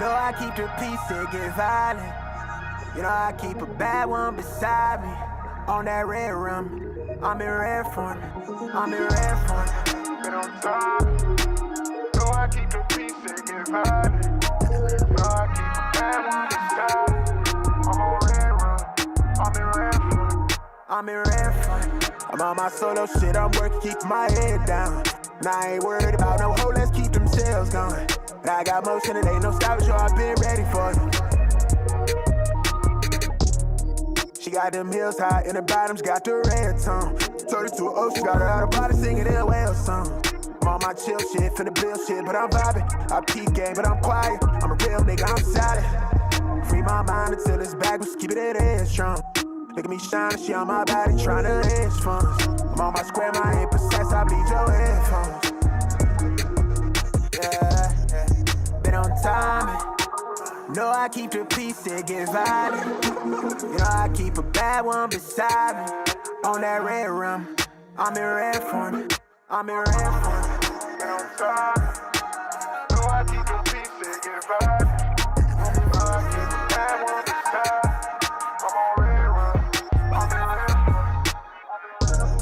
know I keep the peace, it get violent. You know I keep a bad one beside me. On that red rum, I'm in red form. I'm in red form. Been on top. Know I keep the peace, it get violent. Know I keep a bad one beside me. I'm on red rum. I'm in red form. I'm in red form. I'm on my solo shit, I'm working, keep my head down. Now I ain't worried about no hoe, let's keep them sales going. I got motion, it ain't no stopping, so I've been ready for you. She got them heels high, and the bottoms got the red tone. Told her to an ocean, got her out of body singing in a whale song. I'm on my chill shit, finna build shit, but I'm vibing. I peak game, but I'm quiet. I'm a real nigga, I'm solid. Free my mind until it's backwards, keep it at head strong. Look at me shining, she on my body, tryna hedge funds. I'm on my square, my ain't precise, I bleed your headphones. Yeah. Been on time. Know I keep the peace, it get violent. You know I keep a bad one beside me. On that red rum, I'm in red form. I'm in red form. Been on time. Know I keep the peace, it get violent. You know I keep a bad one beside me. I'm on red rum.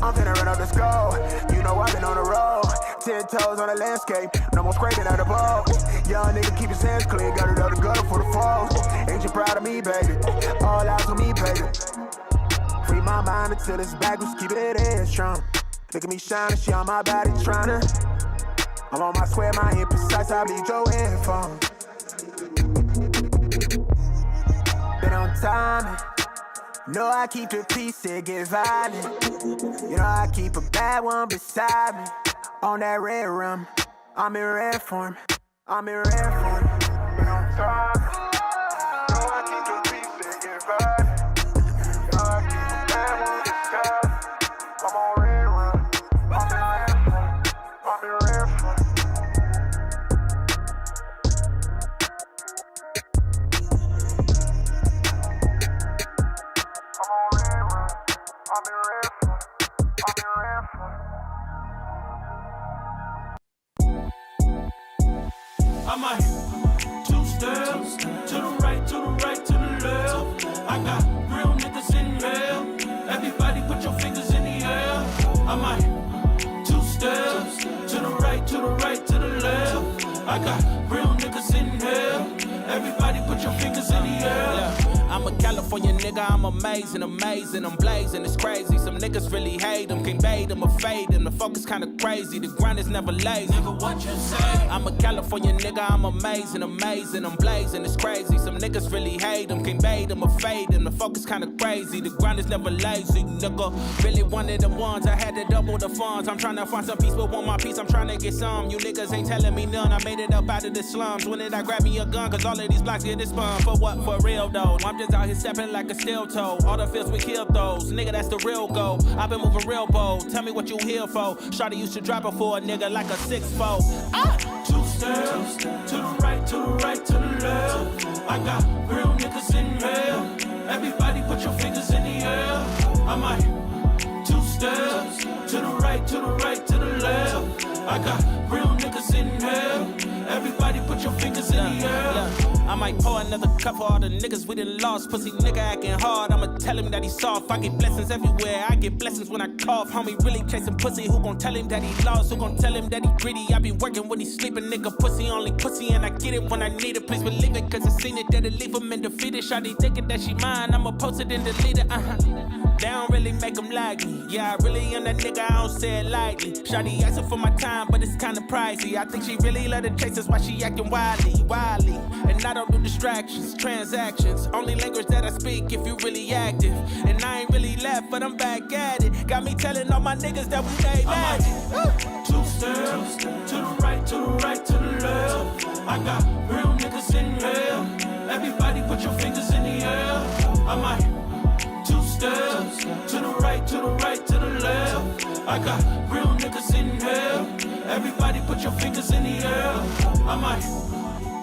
I'm finna run up the score. You know I've been on the road. 10 toes on the landscape. No more scraping out the ball. Young nigga keep his hands clean. Got it out the gutter for the falls. Ain't you proud of me, baby? All eyes on me, baby. Free my mind until it's backwards. Keep it at head strong. Look at me shining. She on my body tryna. I'm on my square, my hand precise. I bleed your headphones. Been on time. Know I keep the peace, it get violent. You know I keep a bad one beside me. On that red rum, I'm in red form. I'm in red form. Been on time. Know I keep the peace, it get violent. You know I keep a bad one beside me. I'm on red rum. I'm in red form. I'm in red form. I might two-step to the right, to the right, to the left. I got real niggas in here. Everybody put your fingers in the air. I might two-step to the right, to the right, to the left. I got real niggas in here. Everybody put your fingers in the air. I'm a California nigga, I'm amazing, amazing, I'm blazing, it's crazy. Some niggas really hate them, can't bait them or fade them. The focus kinda crazy, the grind is never lazy. Nigga, what you say? I'm a California nigga, I'm amazing, amazing, I'm blazing, it's crazy. Some niggas really hate them, can't bait them or fade them. The focus kinda crazy, the grind is never lazy. Nigga, really one of them ones, I had to double the funds. I'm trying to find some peace, but want my peace, I'm trying to get some. You niggas ain't telling me none, I made it up out of the slums. When did I grab me a gun? Cause all of these blocks get this fun. For what? For real though. I'm just out here stepping like a steel toe. All the fields we killed those. Nigga, that's the real goal. I've been moving real bold. Tell me what you here for. Shawty used to drop it for a nigga like a 6'4". Two steps to the right, to the right, to the left. I got real niggas in here. Everybody put your fingers in the air. I might two steps to the right, to the right, to the left. I got real niggas in here. Everybody put your fingers in the air. I might pour another cup for all the niggas we done lost. Pussy nigga acting hard, I'ma tell him that he's soft. I get blessings everywhere, I get blessings when I cough. Homie really chasing pussy, who gon' tell him that he lost? Who gon' tell him that he greedy? I be working when he's sleeping, nigga pussy only pussy. And I get it when I need it, please believe it. Cause I seen it, that'll leave him in defeated. Shawty thinking that she mine, I'ma post it and delete it, They don't really make them like me. Yeah, I really am that nigga, I don't say it lightly. Shawty asking for my time, but it's kinda pricey. I think she really love the chase, that's why she acting wildly, wildly. And I don't do distractions, transactions. Only language that I speak if you really active. And I ain't really left, but I'm back at it. Got me telling all my niggas that we made magic. Two steps to the right, to the right, to the left. I got real niggas in here. Everybody put your fingers in the air. I might two steps to the right, to the right, to the left. I got real niggas in here. Everybody put your fingers in the air. I might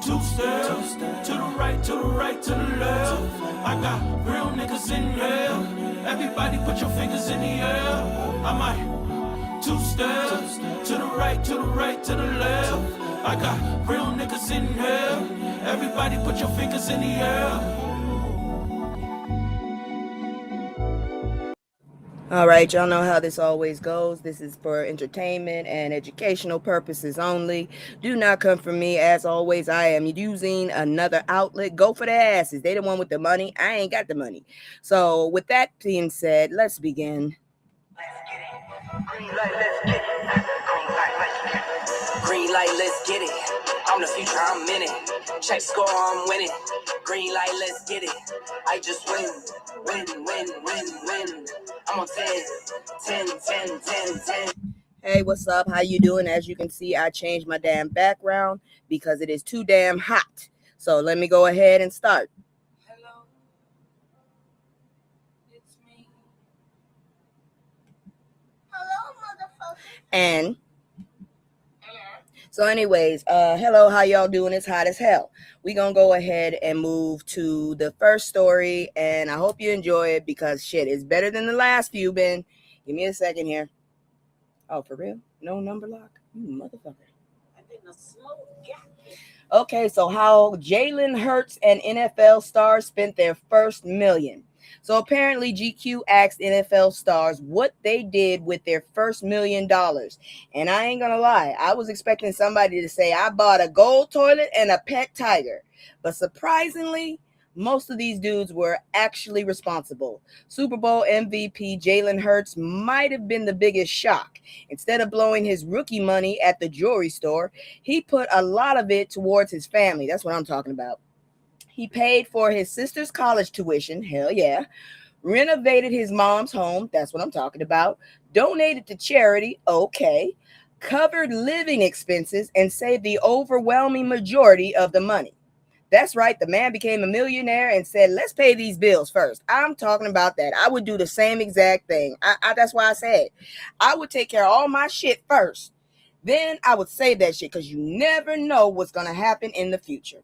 two steps to the right, to the right, to the left. I got real niggas in here. Everybody put your fingers in the air. I might two steps to the right, to the right, to the left. I got real niggas in here. Everybody Everybody put your fingers in the air. All right, y'all know how this always goes. This is for entertainment and educational purposes only. Do not come for me. As always, I am using another outlet. Go for the asses. They the one with the money. I ain't got the money. So with that being said, let's begin. Green light, let's get it. Green light, let's get it. I'm the future, I'm in it. Check score, I'm winning. Green light, let's get it. I just win. I'm on 10. Hey, what's up? How you doing? As you can see, I changed my damn background because it is too damn hot. So let me go ahead and start. Hello, it's me. Hello, motherfucker. And so anyways, hello, how y'all doing? It's hot as hell. We gonna go ahead and move to the first story, and I hope you enjoy it because shit, it's better than the last few been. Give me a second here. Oh, for real? No number lock? You motherfucker. I didn't smoke. Yeah. Okay, so how Jalen Hurts and NFL stars spent their first million. So apparently GQ asked NFL stars what they did with their first $1 million. And I ain't gonna lie, I was expecting somebody to say I bought a gold toilet and a pet tiger. But surprisingly, most of these dudes were actually responsible. Super Bowl MVP Jalen Hurts might have been the biggest shock. Instead of blowing his rookie money at the jewelry store, he put a lot of it towards his family. That's what I'm talking about. He paid for his sister's college tuition. Hell yeah. Renovated his mom's home. That's what I'm talking about. Donated to charity. Okay. Covered living expenses and saved the overwhelming majority of the money. That's right. The man became a millionaire and said, let's pay these bills first. I'm talking about that. I would do the same exact thing. That's why I said I would take care of all my shit first. Then I would save that shit because you never know what's going to happen in the future.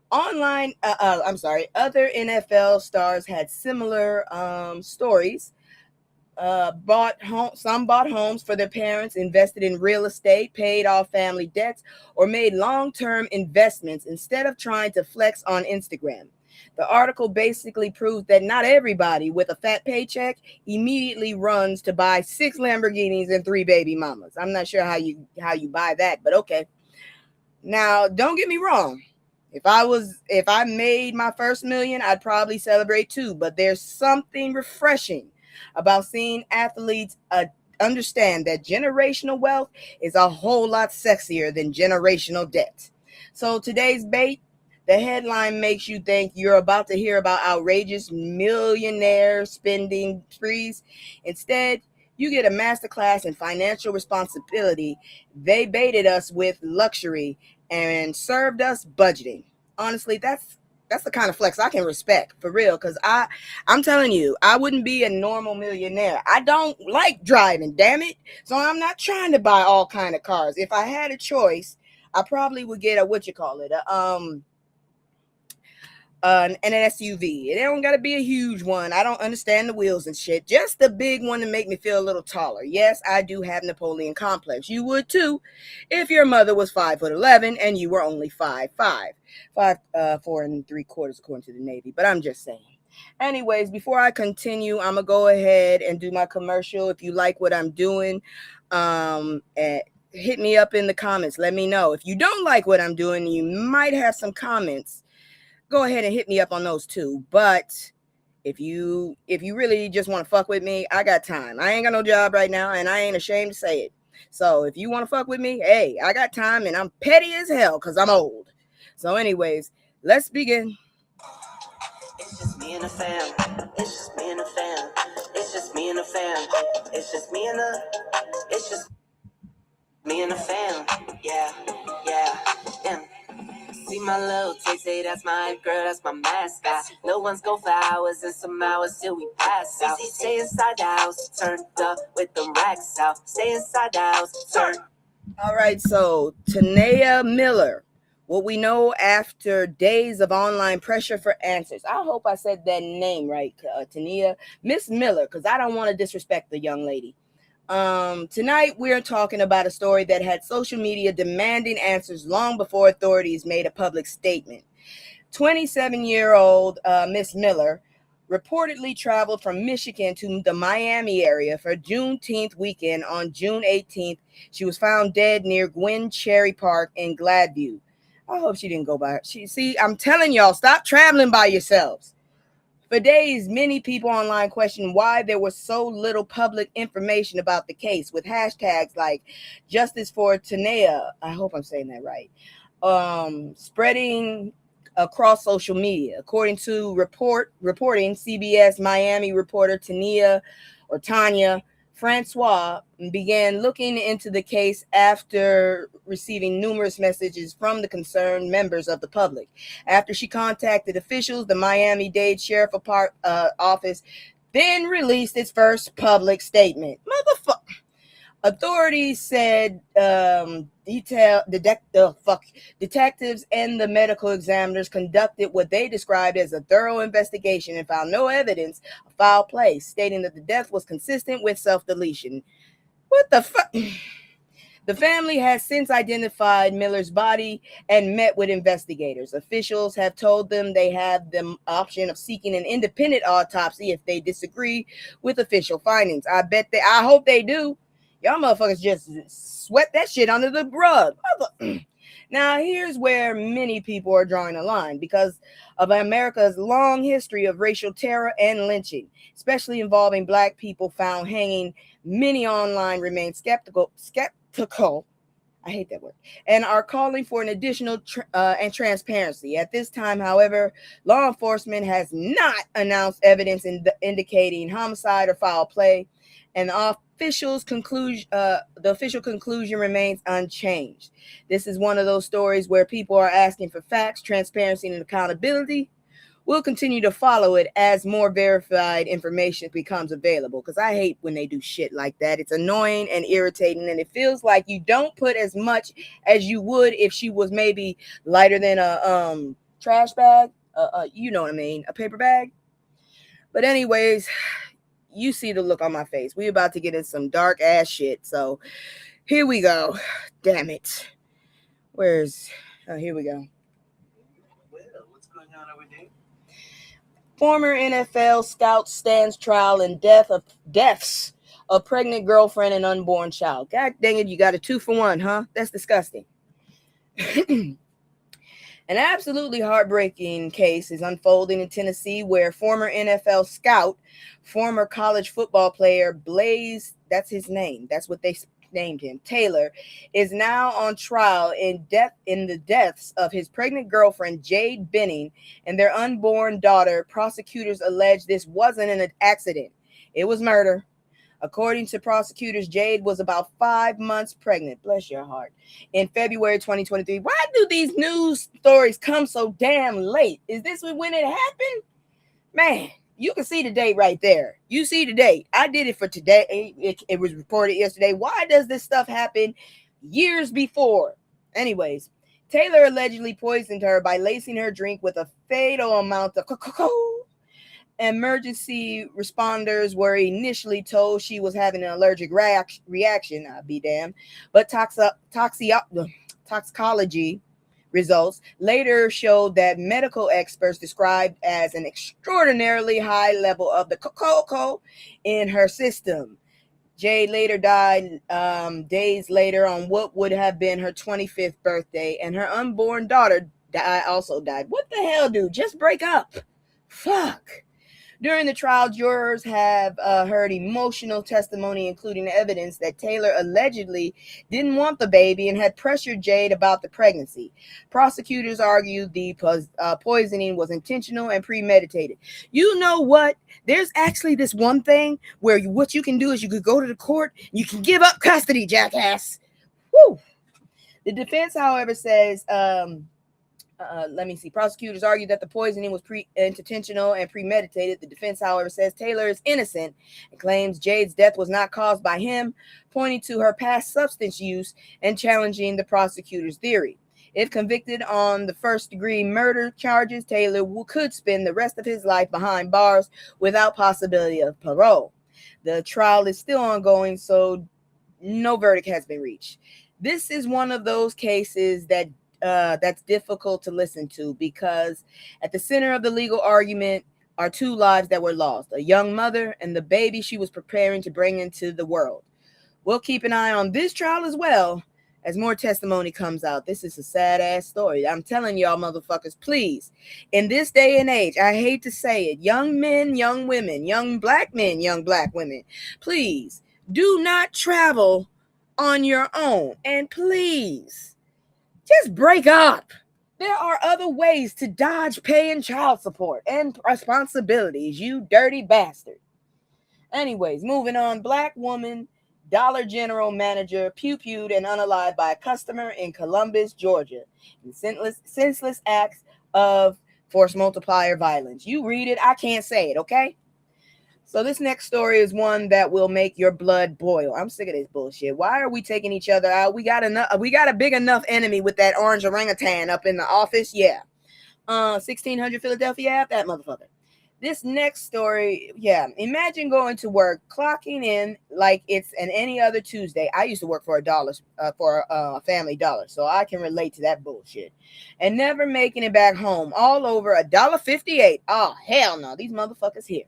Other NFL stars had similar stories. Some bought homes for their parents, invested in real estate, paid off family debts, or made long-term investments instead of trying to flex on Instagram. The article basically proves that not everybody with a fat paycheck immediately runs to buy 6 Lamborghinis and 3 baby mamas. I'm not sure how you buy that, but okay. Now, don't get me wrong. If I made my first million, I'd probably celebrate too, but there's something refreshing about seeing athletes understand that generational wealth is a whole lot sexier than generational debt. So today's bait, the headline makes you think you're about to hear about outrageous millionaire spending sprees. Instead, you get a masterclass in financial responsibility. They baited us with luxury and served us budgeting. Honestly, that's the kind of flex I can respect for real. Cause I'm telling you, I wouldn't be a normal millionaire. I don't like driving, damn it. So I'm not trying to buy all kind of cars. If I had a choice, I probably would get an SUV. It don't gotta be a huge one. I don't understand the wheels and shit. Just a big one to make me feel a little taller. Yes, I do have Napoleon complex. You would too, if your mother was 5'11" and you were only 5'5", 4 3/4 according to the Navy. But I'm just saying. Anyways, before I continue, I'm gonna go ahead and do my commercial. If you like what I'm doing, hit me up in the comments. Let me know. If you don't like what I'm doing, you might have some comments. Go ahead and hit me up on those too. But if you really just want to fuck with me, I got time. I ain't got no job right now, and I ain't ashamed to say it. So if you want to fuck with me, hey, I got time, and I'm petty as hell because I'm old. So anyways, let's begin. It's just me and the fam. It's just me and the fam. It's just me and the fam. It's just me and the. It's just me and the fam. Yeah. See my little Tay, that's my girl, that's my mascot. No one's go for hours and some hours till we pass out. Stay inside the house, turned up with the racks out. Stay inside the house, turned. All right, so Tanea Miller, what we know after days of online pressure for answers. I hope I said that name right, Tanea. Miss Miller, because I don't want to disrespect the young lady. Tonight we're talking about a story that had social media demanding answers long before authorities made a public statement. 27-year-old Miss Miller reportedly traveled from Michigan to the Miami area for Juneteenth weekend. On June 18th, she was found dead near Gwen Cherry Park in Gladview. I hope she didn't go by. See, I'm telling y'all, stop traveling by yourselves. For days, many people online questioned why there was so little public information about the case, with hashtags like Justice for Tanea, I hope I'm saying that right, spreading across social media. According to reporting, CBS Miami reporter Tanya Francois began looking into the case after receiving numerous messages from the concerned members of the public. After she contacted officials, the Miami-Dade Sheriff Office then released its first public statement. Motherfucker. Authorities said detectives and the medical examiners conducted what they described as a thorough investigation and found no evidence of foul play, stating that the death was consistent with self-deletion. What the fuck? The family has since identified Miller's body and met with investigators. Officials have told them they have the option of seeking an independent autopsy if they disagree with official findings. I hope they do. Y'all motherfuckers just sweat that shit under the rug. Now, here's where many people are drawing a line because of America's long history of racial terror and lynching, especially involving Black people found hanging. Many online remain skeptical, I hate that word, and are calling for an additional and transparency. At this time, however, law enforcement has not announced evidence indicating homicide or foul play, and the official conclusion remains unchanged. This is one of those stories where people are asking for facts, transparency, and accountability. We'll continue to follow it as more verified information becomes available, because I hate when they do shit like that. It's annoying and irritating, and it feels like you don't put as much as you would if she was maybe lighter than a trash bag, you know what I mean, a paper bag. But anyways, you see the look on my face. We about to get in some dark ass shit, so here we go. Damn it. Here we go. What's going on over there? Former NFL scout stands trial in deaths of pregnant girlfriend and unborn child. God dang it, you got a 2-for-1, huh? That's disgusting. An absolutely heartbreaking case is unfolding in Tennessee where former NFL scout, former college football player Blaze, that's his name, that's what they named him, Taylor, is now on trial in the deaths of his pregnant girlfriend Jade Benning and their unborn daughter. Prosecutors allege this wasn't an accident. It was murder. According to prosecutors, Jade was about 5 months pregnant, bless your heart, in February 2023. Why do these news stories come so damn late? Is this when it happened? Man, you can see the date right there. You see the date. I did it for today. It was reported yesterday. Why does this stuff happen years before? Anyways, Taylor allegedly poisoned her by lacing her drink with a fatal amount of cocoa. Emergency responders were initially told she was having an allergic reaction, I'll be damned, but toxicology results later showed that medical experts described as an extraordinarily high level of the cocoa in her system. Jade later died days later on what would have been her 25th birthday, and her unborn daughter also died. What the hell, dude? Just break up. Fuck. During the trial, jurors have heard emotional testimony, including evidence that Taylor allegedly didn't want the baby and had pressured Jade about the pregnancy. Prosecutors argued the poisoning was intentional and premeditated. You know what? There's actually this one thing where what you can do is you could go to the court, and you can give up custody, jackass. Woo! The defense, however, says... Prosecutors argued that the poisoning was intentional and premeditated. The defense, however, says Taylor is innocent and claims Jade's death was not caused by him, pointing to her past substance use and challenging the prosecutor's theory. If convicted on the first-degree murder charges, Taylor could spend the rest of his life behind bars without possibility of parole. The trial is still ongoing, so no verdict has been reached. This is one of those cases that that's difficult to listen to, because at the center of the legal argument are two lives that were lost: a young mother and the baby she was preparing to bring into the world. We'll keep an eye on this trial as well as more testimony comes out. This is a sad ass story. I'm telling y'all, motherfuckers, please, in this day and age, I hate to say it, young men, young women, young black men, young black women, please do not travel on your own. And please, just break up. There are other ways to dodge paying child support and responsibilities, you dirty bastard. Anyways, moving on. Black woman, Dollar General manager, pew-pewed and unalived by a customer in Columbus, Georgia, in senseless acts of force multiplier violence. You read it, I can't say it, okay? So this next story is one that will make your blood boil. I'm sick of this bullshit. Why are we taking each other out? We got a big enough enemy with that orange orangutan up in the office. Yeah. 1600 Philadelphia, that motherfucker. This next story, yeah. Imagine going to work, clocking in like it's an any other Tuesday. I used to work for a Family Dollar, so I can relate to that bullshit. And never making it back home, all over $1.58. Oh hell no, these motherfuckers here.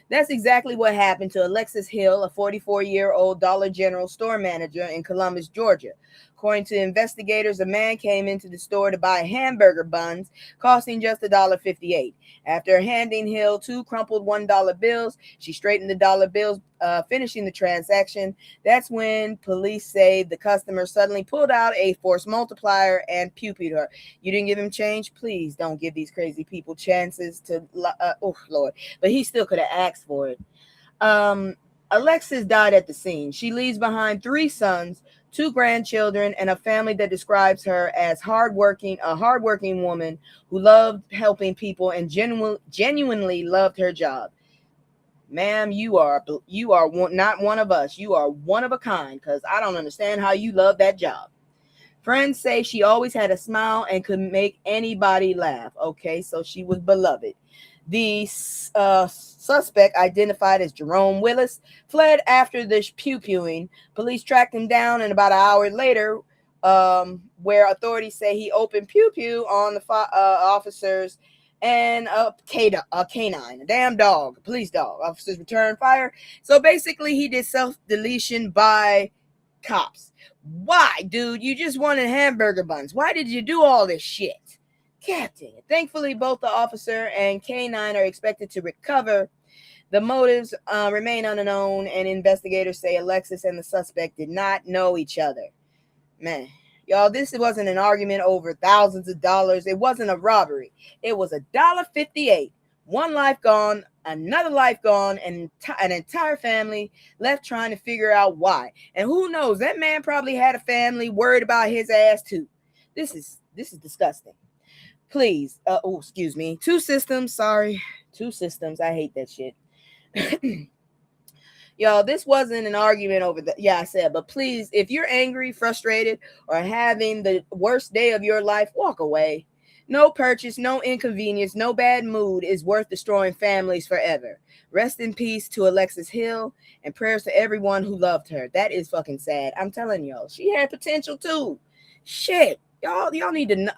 That's exactly what happened to Alexis Hill, a 44-year-old Dollar General store manager in Columbus, Georgia. According to investigators, a man came into the store to buy hamburger buns, costing just $1.58. After handing Hill two crumpled $1 bills, she straightened the dollar bills, finishing the transaction. That's when police say the customer suddenly pulled out a force multiplier and pew-pewed her. You didn't give him change? Please don't give these crazy people chances to, oh Lord. But he still could have asked for it. Alexis died at the scene. She leaves behind 3 sons, 2 grandchildren, and a family that describes her as a hardworking woman who loved helping people and genuinely loved her job. Ma'am, you are not one of us. You are one of a kind, because I don't understand how you love that job. Friends say she always had a smile and could make anybody laugh. Okay, so she was beloved. The suspect, identified as Jerome Willis, fled after the pew-pewing. Police tracked him down, and about an hour later, where authorities say he opened pew-pew on the officers and a canine, a damn dog, a police dog. Officers returned fire. So basically, he did self-deletion by cops. Why, dude? You just wanted hamburger buns. Why did you do all this shit? Captain. Thankfully, both the officer and K9 are expected to recover. The motives remain unknown, and investigators say Alexis and the suspect did not know each other. Man, y'all, this wasn't an argument over thousands of dollars. It wasn't a robbery. It was $1.58. One life gone, another life gone, and an entire family left trying to figure out why. And who knows? That man probably had a family worried about his ass too. This is disgusting. Please, excuse me. 2 systems, sorry. 2 systems. I hate that shit. Y'all, this wasn't an argument over I said, but please, if you're angry, frustrated, or having the worst day of your life, walk away. No purchase, no inconvenience, no bad mood is worth destroying families forever. Rest in peace to Alexis Hill, and prayers to everyone who loved her. That is fucking sad. I'm telling y'all, she had potential too. Shit. Y'all need to know.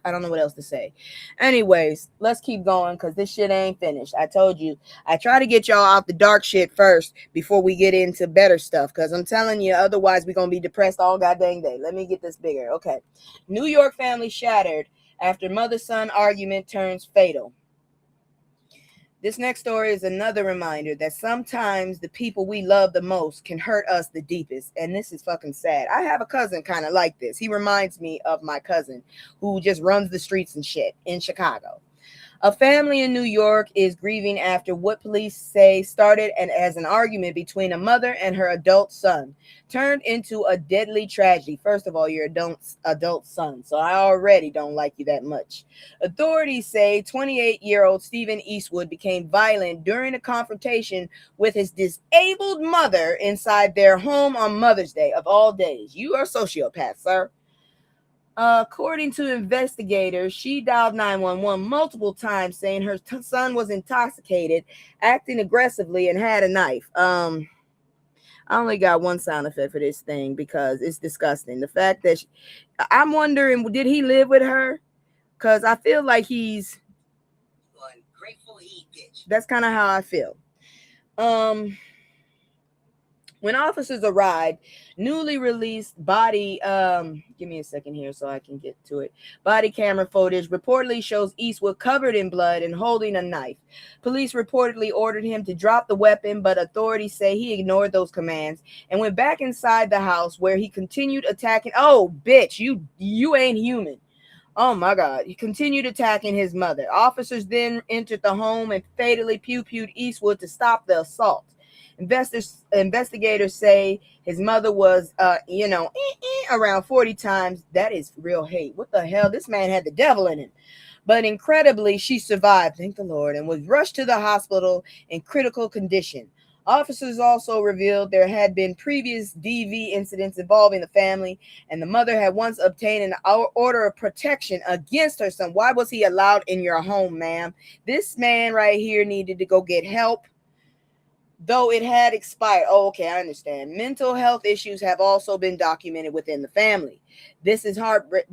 I don't know what else to say. Anyways, let's keep going, because this shit ain't finished. I told you, I try to get y'all out the dark shit first before we get into better stuff, because I'm telling you, otherwise we're going to be depressed all goddamn day. Let me get this bigger. Okay. New York family shattered after mother-son argument turns fatal. This next story is another reminder that sometimes the people we love the most can hurt us the deepest. And this is fucking sad. I have a cousin kind of like this. He reminds me of my cousin who just runs the streets and shit in Chicago. A family in New York is grieving after what police say started as an argument between a mother and her adult son, turned into a deadly tragedy. First of all, your adult son, so I already don't like you that much. Authorities say 28-year-old Stephen Eastwood became violent during a confrontation with his disabled mother inside their home on Mother's Day, of all days. You are a sociopath, sir. According to investigators, she dialed 911 multiple times, saying her son was intoxicated, acting aggressively, and had a knife. I only got one sound effect for this thing because it's disgusting. The fact that I'm wondering, did he live with her? Because I feel like he's ungrateful bitch. That's kind of how I feel. When officers arrived, newly released body, give me a second here so I can get to it. Body camera footage reportedly shows Eastwood covered in blood and holding a knife. Police reportedly ordered him to drop the weapon, but authorities say he ignored those commands and went back inside the house where he continued attacking. Oh, bitch, you ain't human. Oh my God. He continued attacking his mother. Officers then entered the home and fatally pew-pewed Eastwood to stop the assault. Investigators say his mother was, around 40 times. That is real hate. What the hell? This man had the devil in him. But incredibly, she survived, thank the Lord, and was rushed to the hospital in critical condition. Officers also revealed there had been previous DV incidents involving the family, and the mother had once obtained an order of protection against her son. Why was he allowed in your home, ma'am? This man right here needed to go get help, though it had expired. Oh, okay, I understand. Mental health issues have also been documented within the family. This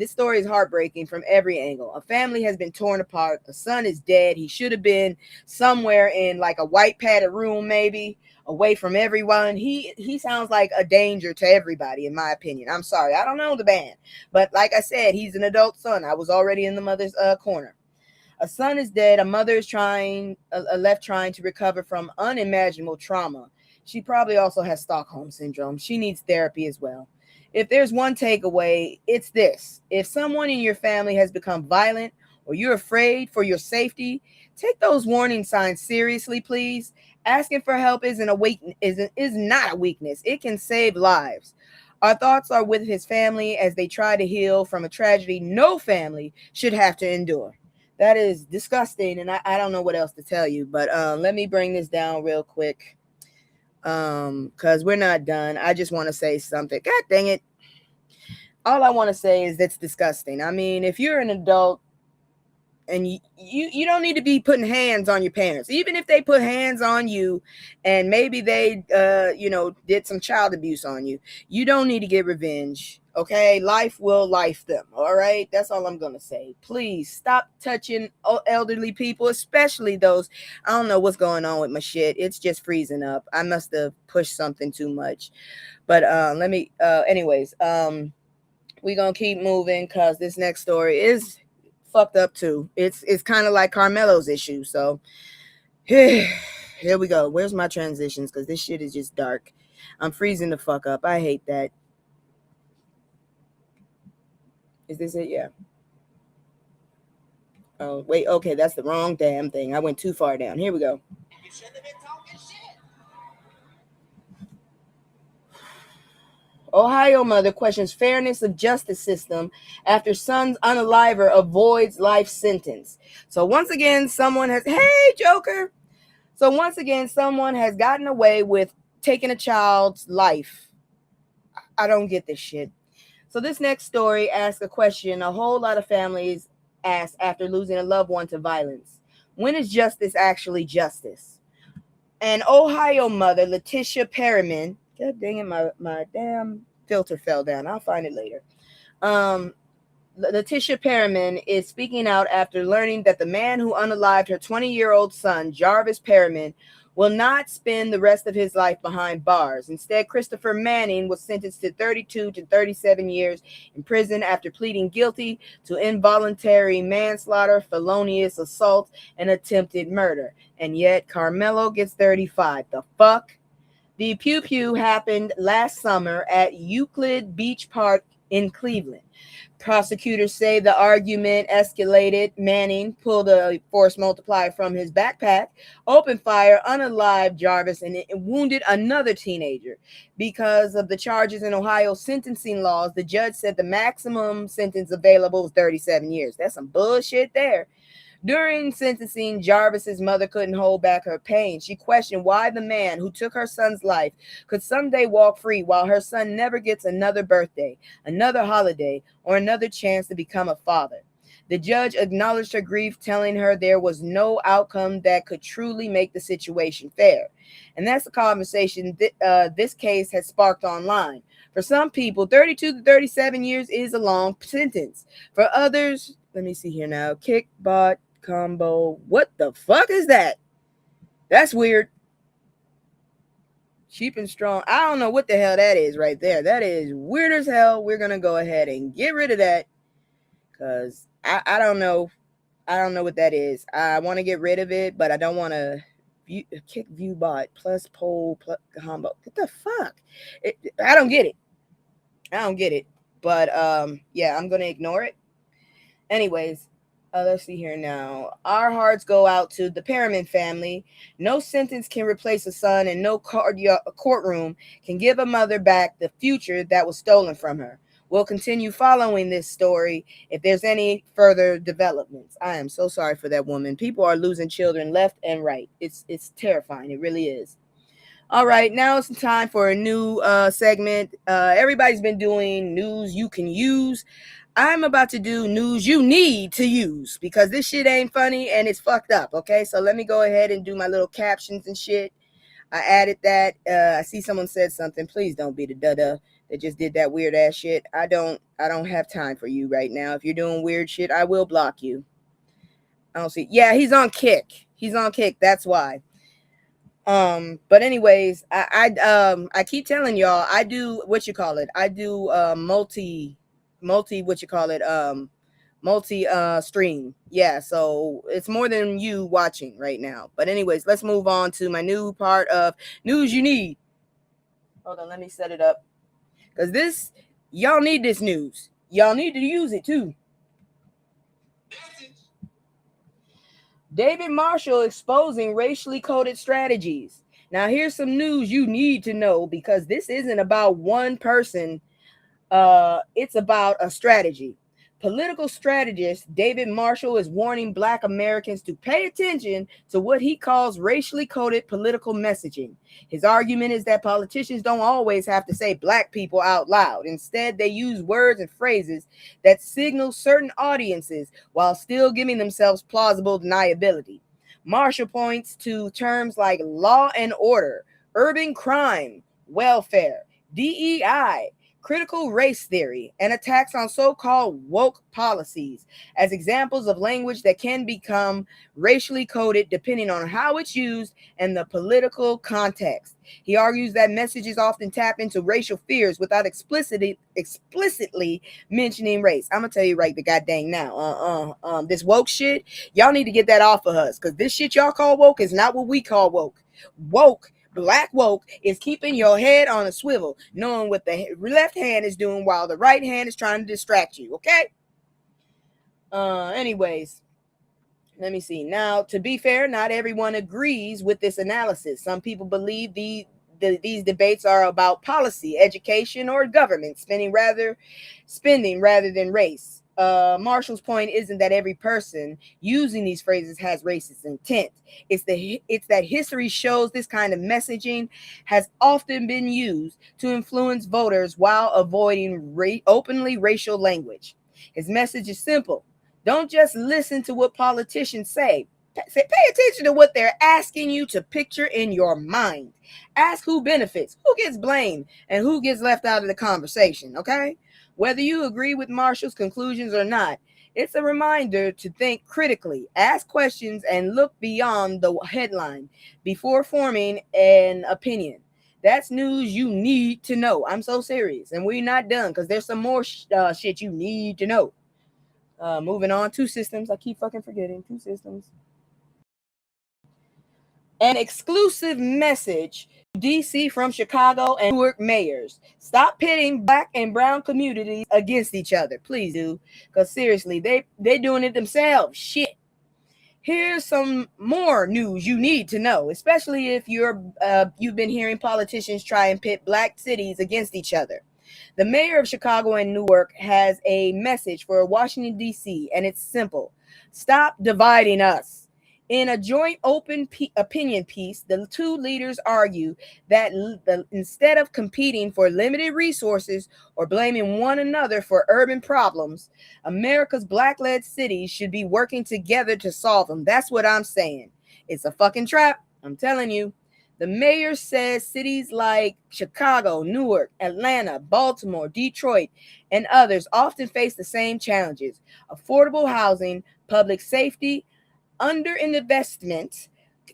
story is heartbreaking from every angle. A family has been torn apart. A son is dead. He should have been somewhere in like a white padded room, maybe away from everyone. He sounds like a danger to everybody, in my opinion. I'm sorry, I don't know the man, but like I said, he's an adult son. I was already in the mother's corner. A son is dead. A mother is left trying to recover from unimaginable trauma. She probably also has Stockholm syndrome. She needs therapy as well. If there's one takeaway, it's this. If someone in your family has become violent or you're afraid for your safety, take those warning signs seriously, please. Asking for help is not a weakness. It can save lives. Our thoughts are with his family as they try to heal from a tragedy no family should have to endure. That is disgusting, and I don't know what else to tell you, but let me bring this down real quick because we're not done. I just want to say something. God dang it. All I want to say is that's disgusting. I mean, if you're an adult and you don't need to be putting hands on your parents, even if they put hands on you and maybe they, did some child abuse on you, you don't need to get revenge. Okay, life will life them. All right, that's all I'm gonna say. Please stop touching elderly people, especially those. I don't know what's going on with my shit. It's just freezing up. I must have pushed something too much. But anyways, we're gonna keep moving because this next story is fucked up too. It's kind of like Carmelo's issue. So here we go. Where's my transitions? Because this shit is just dark. I'm freezing the fuck up. I hate that. Is this it? Yeah. Oh, wait. Okay, that's the wrong damn thing. I went too far down. Here we go. You shouldn't have been talking shit. Ohio mother questions fairness of justice system after son's unaliver avoids life sentence. So once again, someone has gotten away with taking a child's life. I don't get this shit. So this next story asks a question a whole lot of families ask after losing a loved one to violence. When is justice actually justice? An Ohio mother, Letitia Perriman, God dang it, my damn filter fell down. I'll find it later. Letitia Perriman is speaking out after learning that the man who unalived her 20-year-old son, Jarvis Perriman, will not spend the rest of his life behind bars. Instead, Christopher Manning was sentenced to 32 to 37 years in prison after pleading guilty to involuntary manslaughter, felonious assault, and attempted murder. And yet, Carmelo gets 35. The fuck? The pew-pew happened last summer at Euclid Beach Park in Cleveland. Prosecutors say the argument escalated. Manning pulled a force multiplier from his backpack, opened fire, unalived Jarvis, and it wounded another teenager. Because of the charges in Ohio sentencing laws, the judge said the maximum sentence available was 37 years. That's some bullshit there. During sentencing, Jarvis's mother couldn't hold back her pain. She questioned why the man who took her son's life could someday walk free while her son never gets another birthday, another holiday, or another chance to become a father. The judge acknowledged her grief, telling her there was no outcome that could truly make the situation fair. And that's the conversation this case has sparked online. For some people, 32 to 37 years is a long sentence. For others, let me see here now. Kickbot combo. What the fuck is that? That's weird. Cheap and strong. I don't know what the hell that is right there. That is weird as hell. We're going to go ahead and get rid of that because I don't know. I don't know what that is. I want to get rid of it, but I don't want to kick view bot plus poll plus combo. What the fuck? I don't get it. I don't get it. But yeah, I'm going to ignore it. Anyways, let's see here now. Our hearts go out to the Perriman family. No sentence can replace a son, and no courtroom can give a mother back the future that was stolen from her. We'll continue following this story if there's any further developments. I am so sorry for that woman. People are losing children left and right. It's terrifying. It really is. All right, now it's time for a new segment. Everybody's been doing news you can use. I'm about to do news you need to use because this shit ain't funny and it's fucked up, okay? So let me go ahead and do my little captions and shit. I added that. I see someone said something. Please don't be the dada that just did that weird ass shit. I don't have time for you right now. If you're doing weird shit, I will block you. I don't see. Yeah, he's on Kick. He's on Kick. That's why. But anyways, I keep telling y'all I do what you call it. I do multi stream. Yeah, so it's more than you watching right now. But anyways, let's move on to my new part of news you need. Hold on, let me set it up. Because y'all need this news. Y'all need to use it too. David Marshall exposing racially coded strategies. Now, here's some news you need to know because this isn't about one person. It's about a strategy. Political strategist David Marshall is warning Black Americans to pay attention to what he calls racially coded political messaging. His argument is that politicians don't always have to say Black people out loud. Instead, they use words and phrases that signal certain audiences while still giving themselves plausible deniability. Marshall points to terms like law and order, urban crime, welfare, DEI, critical race theory, and attacks on so-called woke policies as examples of language that can become racially coded depending on how it's used and the political context. He argues that messages often tap into racial fears without explicitly mentioning race. I'm gonna tell you right the goddamn now. This woke shit, y'all need to get that off of us because this shit y'all call woke is not what we call woke. Woke, Black woke, is keeping your head on a swivel, knowing what the left hand is doing while the right hand is trying to distract you, okay? Anyways, let me see. Now, to be fair, not everyone agrees with this analysis. Some people believe these debates are about policy, education, or government spending rather than race. Marshall's point isn't that every person using these phrases has racist intent. It's that history shows this kind of messaging has often been used to influence voters while avoiding openly racial language. His message is simple. Don't just listen to what politicians say. Pay attention to what they're asking you to picture in your mind. Ask who benefits, who gets blamed, and who gets left out of the conversation, okay? Whether you agree with Marshall's conclusions or not, it's a reminder to think critically, ask questions, and look beyond the headline before forming an opinion. That's news you need to know. I'm so serious. And we're not done because there's some more shit you need to know. Moving on, two systems. I keep fucking forgetting. Two systems. An exclusive message to DC from Chicago and Newark mayors. Stop pitting Black and brown communities against each other. Please do. Because seriously, they're doing it themselves. Shit. Here's some more news you need to know, especially if you've been hearing politicians try and pit Black cities against each other. The mayor of Chicago and Newark has a message for Washington, D.C., and it's simple. Stop dividing us. In a joint open opinion piece, the two leaders argue that instead of competing for limited resources or blaming one another for urban problems, America's black-led cities should be working together to solve them. That's what I'm saying. It's a fucking trap. I'm telling you. The mayor says cities like Chicago, Newark, Atlanta, Baltimore, Detroit, and others often face the same challenges: affordable housing, public safety, underinvestment,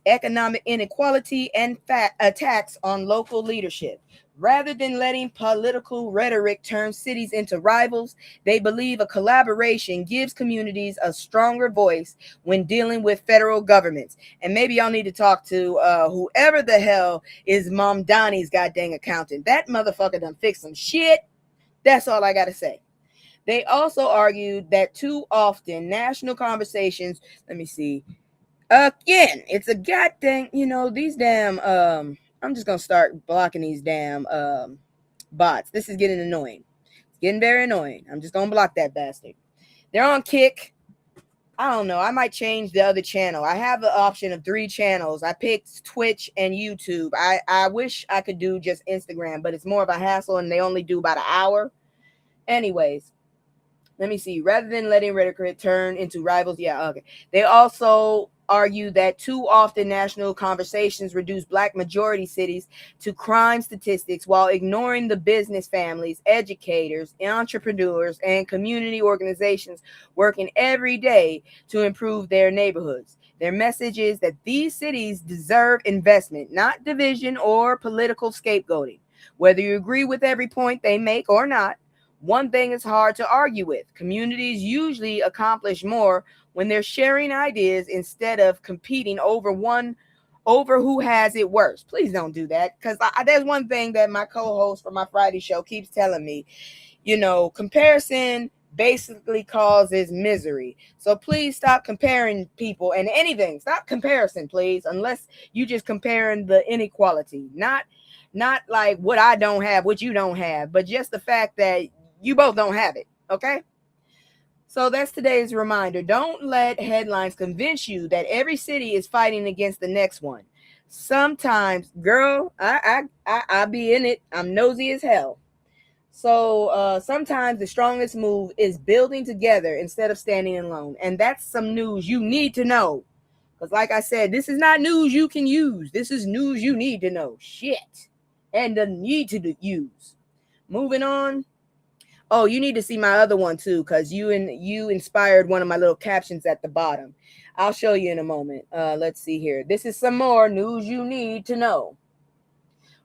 economic inequality, and attacks on local leadership. Rather than letting political rhetoric turn cities into rivals, they believe a collaboration gives communities a stronger voice when dealing with federal governments. And maybe y'all need to talk to whoever the hell is Mom Donnie's goddamn accountant. That motherfucker done fixed some shit. That's all I gotta say. They also argued that too often national conversations, let me see, again, it's a goddamn, these damn, I'm just going to start blocking these damn bots. This is getting annoying. It's getting very annoying. I'm just going to block that bastard. They're on Kick. I don't know. I might change the other channel. I have the option of 3 channels. I picked Twitch and YouTube. I wish I could do just Instagram, but it's more of a hassle and they only do about an hour. Anyways, let me see. Rather than letting rhetoric turn into rivals, they also argue that too often national conversations reduce black majority cities to crime statistics while ignoring the business families, educators, entrepreneurs, and community organizations working every day to improve their neighborhoods. Their message is that these cities deserve investment, not division or political scapegoating. Whether you agree with every point they make or not, one thing is hard to argue with. Communities usually accomplish more when they're sharing ideas instead of competing over who has it worse. Please don't do that, because there's one thing that my co-host for my Friday show keeps telling me. Comparison basically causes misery. So please stop comparing people and anything. Stop comparison, please, unless you just comparing the inequality. Not like what I don't have, what you don't have, but just the fact that you both don't have it, okay? So that's today's reminder. Don't let headlines convince you that every city is fighting against the next one. Sometimes, girl, I be in it. I'm nosy as hell. So sometimes the strongest move is building together instead of standing alone. And that's some news you need to know. Because like I said, this is not news you can use. This is news you need to know. Shit. And the need to use. Moving on. Oh, you need to see my other one too, because you inspired one of my little captions at the bottom. I'll show you in a moment. Let's see here. This is some more news you need to know.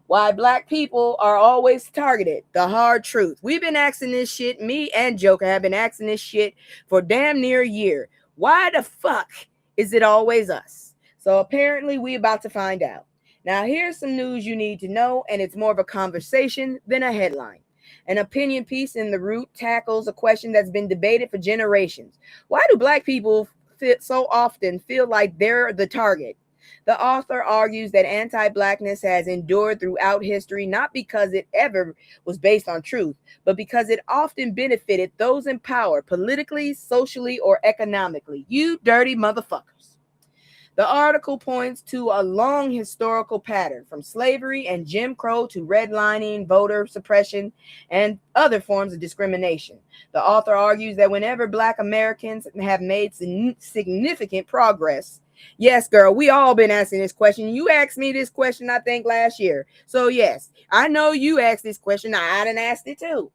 Why black people are always targeted. The hard truth. We've been asking this shit. Me and Joker have been asking this shit for damn near a year. Why the fuck is it always us? So apparently we about to find out. Now here's some news you need to know, and it's more of a conversation than a headline. An opinion piece in The Root tackles a question that's been debated for generations. Why do black people so often feel like they're the target? The author argues that anti-blackness has endured throughout history, not because it ever was based on truth, but because it often benefited those in power politically, socially, or economically. You dirty motherfuckers. The article points to a long historical pattern from slavery and Jim Crow to redlining, voter suppression, and other forms of discrimination. The author argues that whenever Black Americans have made significant progress, yes, girl, we all been asking this question. You asked me this question, I think, last year. So, yes, I know you asked this question. I done asked it too.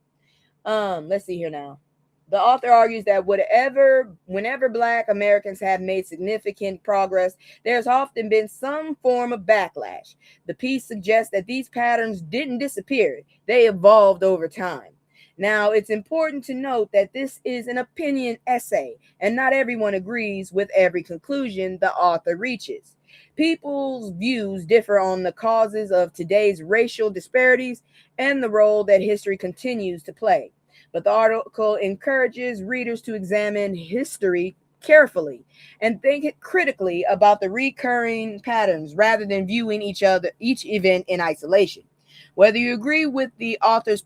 Let's see here now. The author argues that whenever Black Americans have made significant progress, there's often been some form of backlash. The piece suggests that these patterns didn't disappear. They evolved over time. Now, it's important to note that this is an opinion essay, and not everyone agrees with every conclusion the author reaches. People's views differ on the causes of today's racial disparities and the role that history continues to play. But the article encourages readers to examine history carefully and think critically about the recurring patterns rather than viewing each event in isolation. Whether you agree with the author's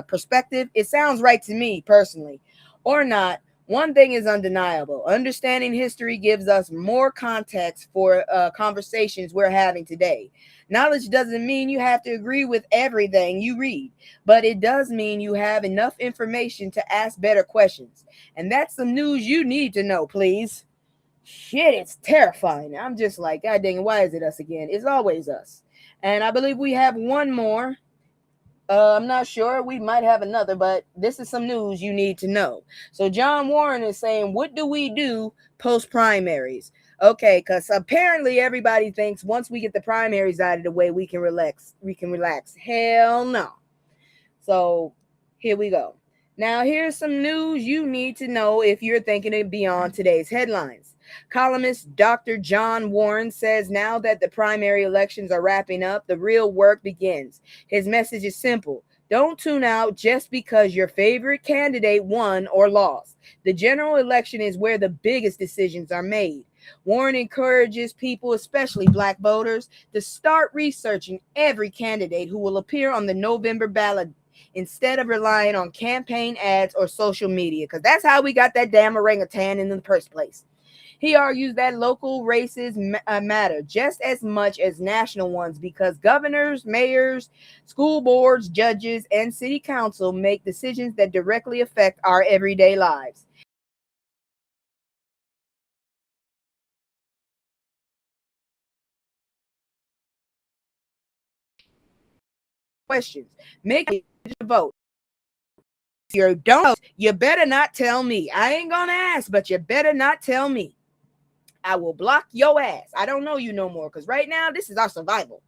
perspective, it sounds right to me personally, or not, One thing is undeniable. Understanding history gives us more context for conversations we're having today. Knowledge doesn't mean you have to agree with everything you read, but it does mean you have enough information to ask better questions. And that's some news you need to know, please. Shit, it's terrifying. I'm just like, God dang it, why is it us again? It's always us. And I believe we have one more. I'm not sure. We might have another, but this is some news you need to know. So John Warren is saying, what do we do post primaries? Okay, because apparently everybody thinks once we get the primaries out of the way, we can relax. We can relax. Hell no. So here we go. Now, here's some news you need to know if you're thinking it beyond today's headlines. Columnist Dr. John Warren says now that the primary elections are wrapping up, the real work begins. His message is simple. Don't tune out just because your favorite candidate won or lost. The general election is where the biggest decisions are made. Warren encourages people, especially black voters, to start researching every candidate who will appear on the November ballot instead of relying on campaign ads or social media, because that's how we got that damn orangutan in the first place. He argues that local races matter just as much as national ones because governors, mayors, school boards, judges, and city council make decisions that directly affect our everyday lives. Questions. Make it a vote. If you don't, you better not tell me. I ain't gonna ask, but you better not tell me. I will block your ass. I don't know you no more because right now this is our survival.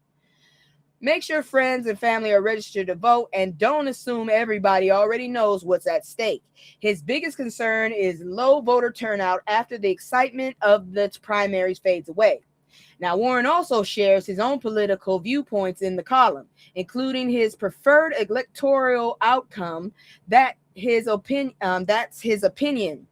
Make sure friends and family are registered to vote and don't assume everybody already knows what's at stake. His biggest concern is low voter turnout after the excitement of the primaries fades away. Now, Warren also shares his own political viewpoints in the column, including his preferred electoral outcome. That's his opinion.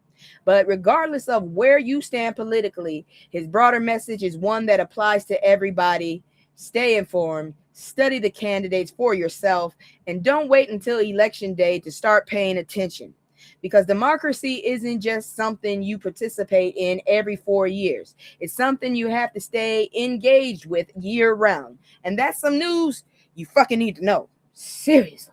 But regardless of where you stand politically, his broader message is one that applies to everybody. Stay informed, study the candidates for yourself, and don't wait until election day to start paying attention. Because democracy isn't just something you participate in every 4 years. It's something you have to stay engaged with year round. And that's some news you fucking need to know. Seriously.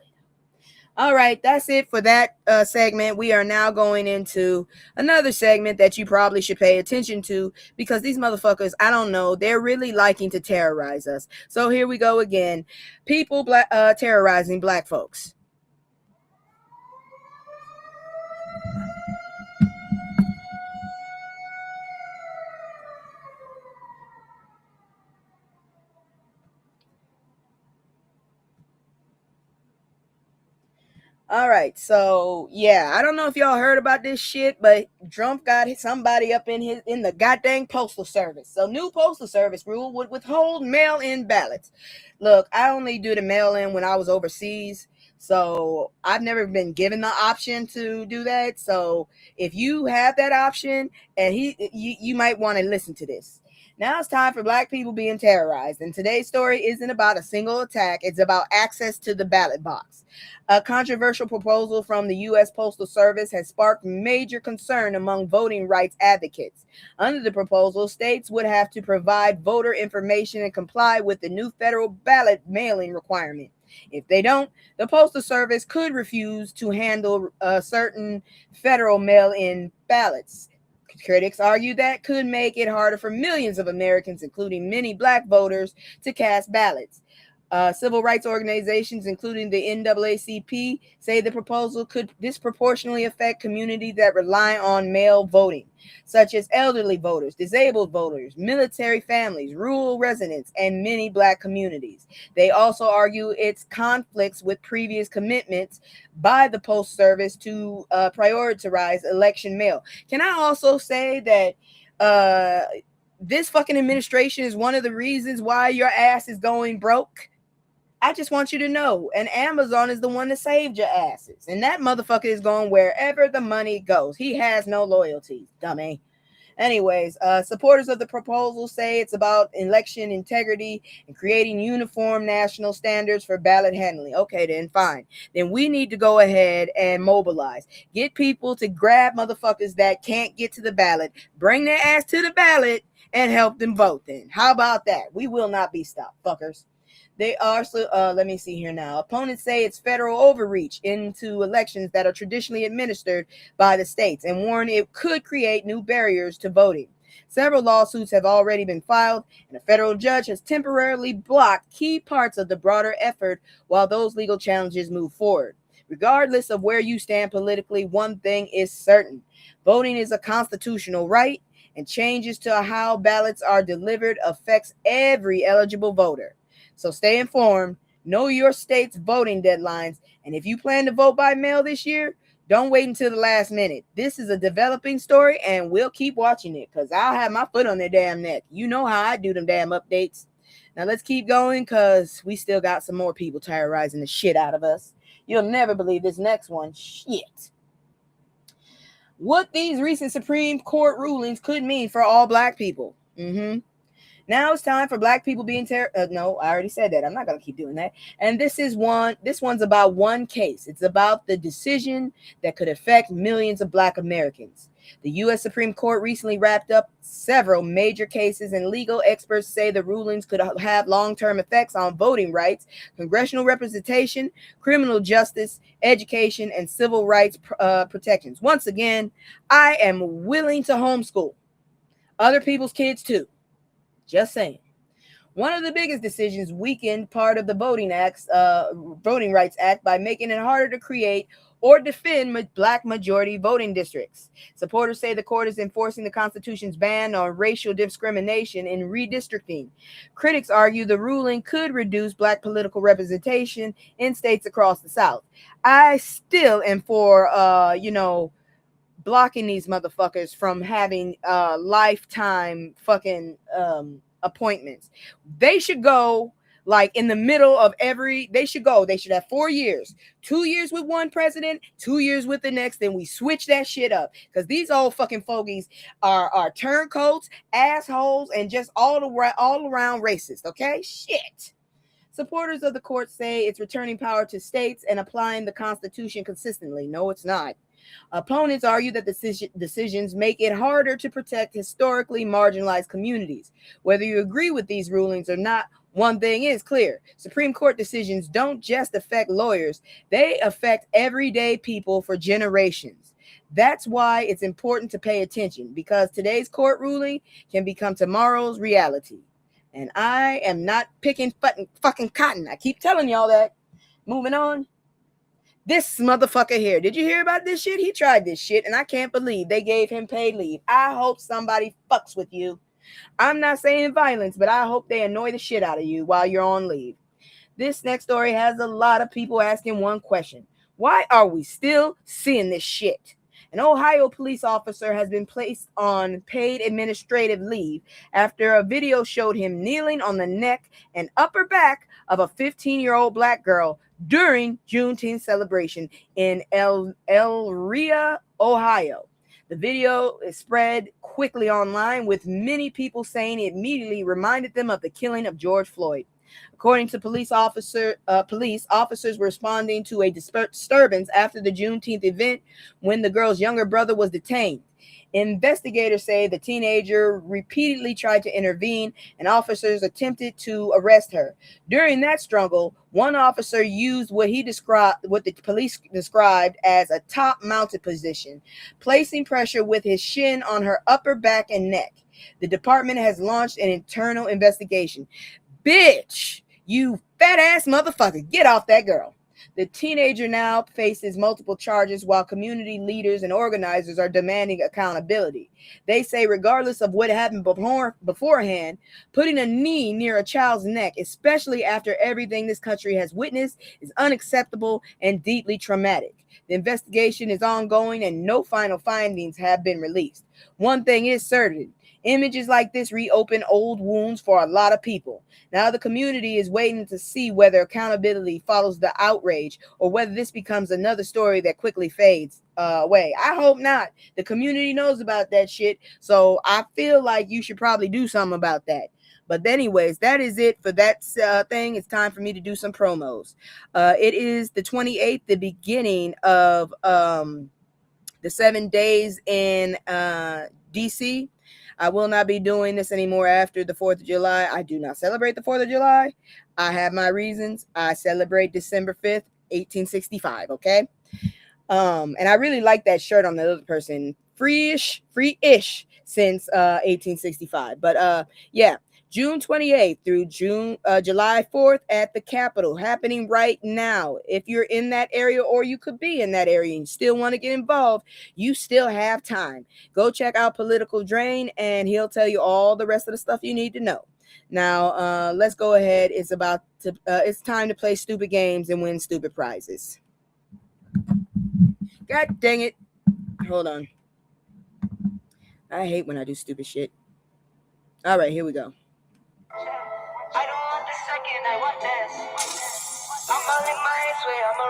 All right, that's it for that segment. We are now going into another segment that you probably should pay attention to because these motherfuckers, I don't know, they're really liking to terrorize us. So here we go again. People terrorizing black folks. All right, so yeah, I don't know if y'all heard about this shit, but Drumpf got somebody up in the goddamn postal service. So new postal service rule would withhold mail-in ballots. Look, I only do the mail-in when I was overseas, so I've never been given the option to do that. So if you have that option, and you might want to listen to this. Now it's time for black people being terrorized, and today's story isn't about a single attack; it's about access to the ballot box. A controversial proposal from the U.S. Postal Service has sparked major concern among voting rights advocates. Under the proposal, states would have to provide voter information and comply with the new federal ballot mailing requirement. If they don't, the Postal Service could refuse to handle certain federal mail-in ballots. Critics argue that could make it harder for millions of Americans, including many black voters, to cast ballots. Civil rights organizations, including the NAACP, say the proposal could disproportionately affect communities that rely on mail voting, such as elderly voters, disabled voters, military families, rural residents, and many black communities. They also argue it conflicts with previous commitments by the Post Service to prioritize election mail. Can I also say that this fucking administration is one of the reasons why your ass is going broke? I just want you to know, and Amazon is the one that saved your asses. And that motherfucker is going wherever the money goes. He has no loyalty, dummy. Anyways, supporters of the proposal say it's about election integrity and creating uniform national standards for ballot handling. Okay, then fine. Then we need to go ahead and mobilize. Get people to grab motherfuckers that can't get to the ballot, bring their ass to the ballot, and help them vote then. How about that? We will not be stopped, fuckers. They also, let me see here now. Opponents say it's federal overreach into elections that are traditionally administered by the states and warn it could create new barriers to voting. Several lawsuits have already been filed, and a federal judge has temporarily blocked key parts of the broader effort while those legal challenges move forward. Regardless of where you stand politically, one thing is certain. Voting is a constitutional right, and changes to how ballots are delivered affects every eligible voter. So stay informed, know your state's voting deadlines, and if you plan to vote by mail this year, don't wait until the last minute. This is a developing story, and we'll keep watching it because I'll have my foot on their damn neck. You know how I do them damn updates. Now let's keep going because we still got some more people terrorizing the shit out of us. You'll never believe this next one. Shit. What these recent Supreme Court rulings could mean for all black people. Now it's time for black people being no, I already said that. I'm not going to keep doing that. And this one's about one case. It's about the decision that could affect millions of black Americans. The U.S. Supreme Court recently wrapped up several major cases, and legal experts say the rulings could have long-term effects on voting rights, congressional representation, criminal justice, education, and civil rights protections. Once again, I am willing to homeschool other people's kids too. Just saying. One of the biggest decisions weakened part of the Voting Rights Act by making it harder to create or defend black majority voting districts. Supporters say the court is enforcing the Constitution's ban on racial discrimination in redistricting. Critics argue the ruling could reduce black political representation in states across the South. I still am for, blocking these motherfuckers from having lifetime fucking appointments. They should go like in the middle of they should have 4 years, 2 years with one president, 2 years with the next. Then we switch that shit up because these old fucking fogies are turncoats, assholes, and just all around racist. Okay, shit. Supporters of the court say it's returning power to states and applying the Constitution consistently. No, it's not. Opponents argue that decisions make it harder to protect historically marginalized communities. Whether you agree with these rulings or not, one thing is clear. Supreme Court decisions don't just affect lawyers, they affect everyday people for generations. That's why it's important to pay attention, because today's court ruling can become tomorrow's reality. And I am not picking fucking cotton. I keep telling y'all that. Moving on. This motherfucker here. Did you hear about this shit? He tried this shit, and I can't believe they gave him paid leave. I hope somebody fucks with you. I'm not saying violence, but I hope they annoy the shit out of you while you're on leave. This next story has a lot of people asking one question. Why are we still seeing this shit? An Ohio police officer has been placed on paid administrative leave after a video showed him kneeling on the neck and upper back of a 15-year-old black girl during Juneteenth celebration in Elyria, Ohio. The video is spread quickly online, with many people saying it immediately reminded them of the killing of George Floyd. According to police officers were responding to a disturbance after the Juneteenth event when the girl's younger brother was detained. Investigators say the teenager repeatedly tried to intervene, and officers attempted to arrest her. During that struggle, one officer used what the police described as a top-mounted position, placing pressure with his shin on her upper back and neck. The department has launched an internal investigation. Bitch, you fat ass motherfucker, get off that girl. The teenager now faces multiple charges while community leaders and organizers are demanding accountability. They say regardless of what happened beforehand, putting a knee near a child's neck, especially after everything this country has witnessed, is unacceptable and deeply traumatic. The investigation is ongoing and no final findings have been released. One thing is certain. Images like this reopen old wounds for a lot of people. Now the community is waiting to see whether accountability follows the outrage or whether this becomes another story that quickly fades away. I hope not. The community knows about that shit, so I feel like you should probably do something about that. But anyways, that is it for that thing. It's time for me to do some promos. It is the 28th, the beginning of the 7 days in DC. I will not be doing this anymore after the 4th of July. I do not celebrate the 4th of July. I have my reasons. I celebrate December 5th, 1865, okay? And I really like that shirt on the other person. Free-ish since 1865. But yeah, June 28th through July 4th at the Capitol, happening right now. If you're in that area or you could be in that area and still want to get involved, you still have time. Go check out Political Drain and he'll tell you all the rest of the stuff you need to know. Now, let's go ahead. It's time to play stupid games and win stupid prizes. God dang it. Hold on. I hate when I do stupid shit. All right, here we go. I don't want the second, I want this. I'm only my way, I'm a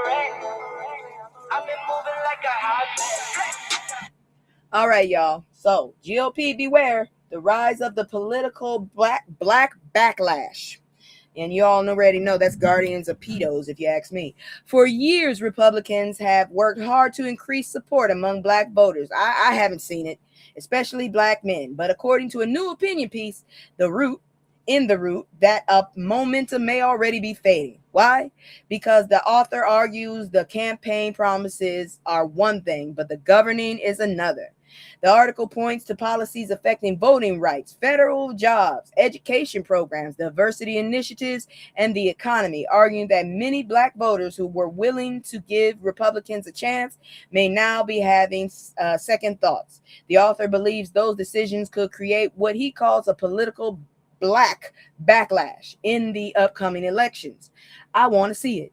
I've been moving like a hot. All right, y'all. So, GOP beware, the rise of the political black backlash. And you all already know that's guardians of pedos, if you ask me. For years, Republicans have worked hard to increase support among black voters. I haven't seen it, especially black men. But according to a new opinion piece, the root that momentum may already be fading. Why? Because the author argues the campaign promises are one thing, but the governing is another. The article points to policies affecting voting rights, federal jobs, education programs, diversity initiatives, and the economy, arguing that many black voters who were willing to give Republicans a chance may now be having second thoughts. The author believes those decisions could create what he calls a political black backlash in the upcoming elections. I want to see it.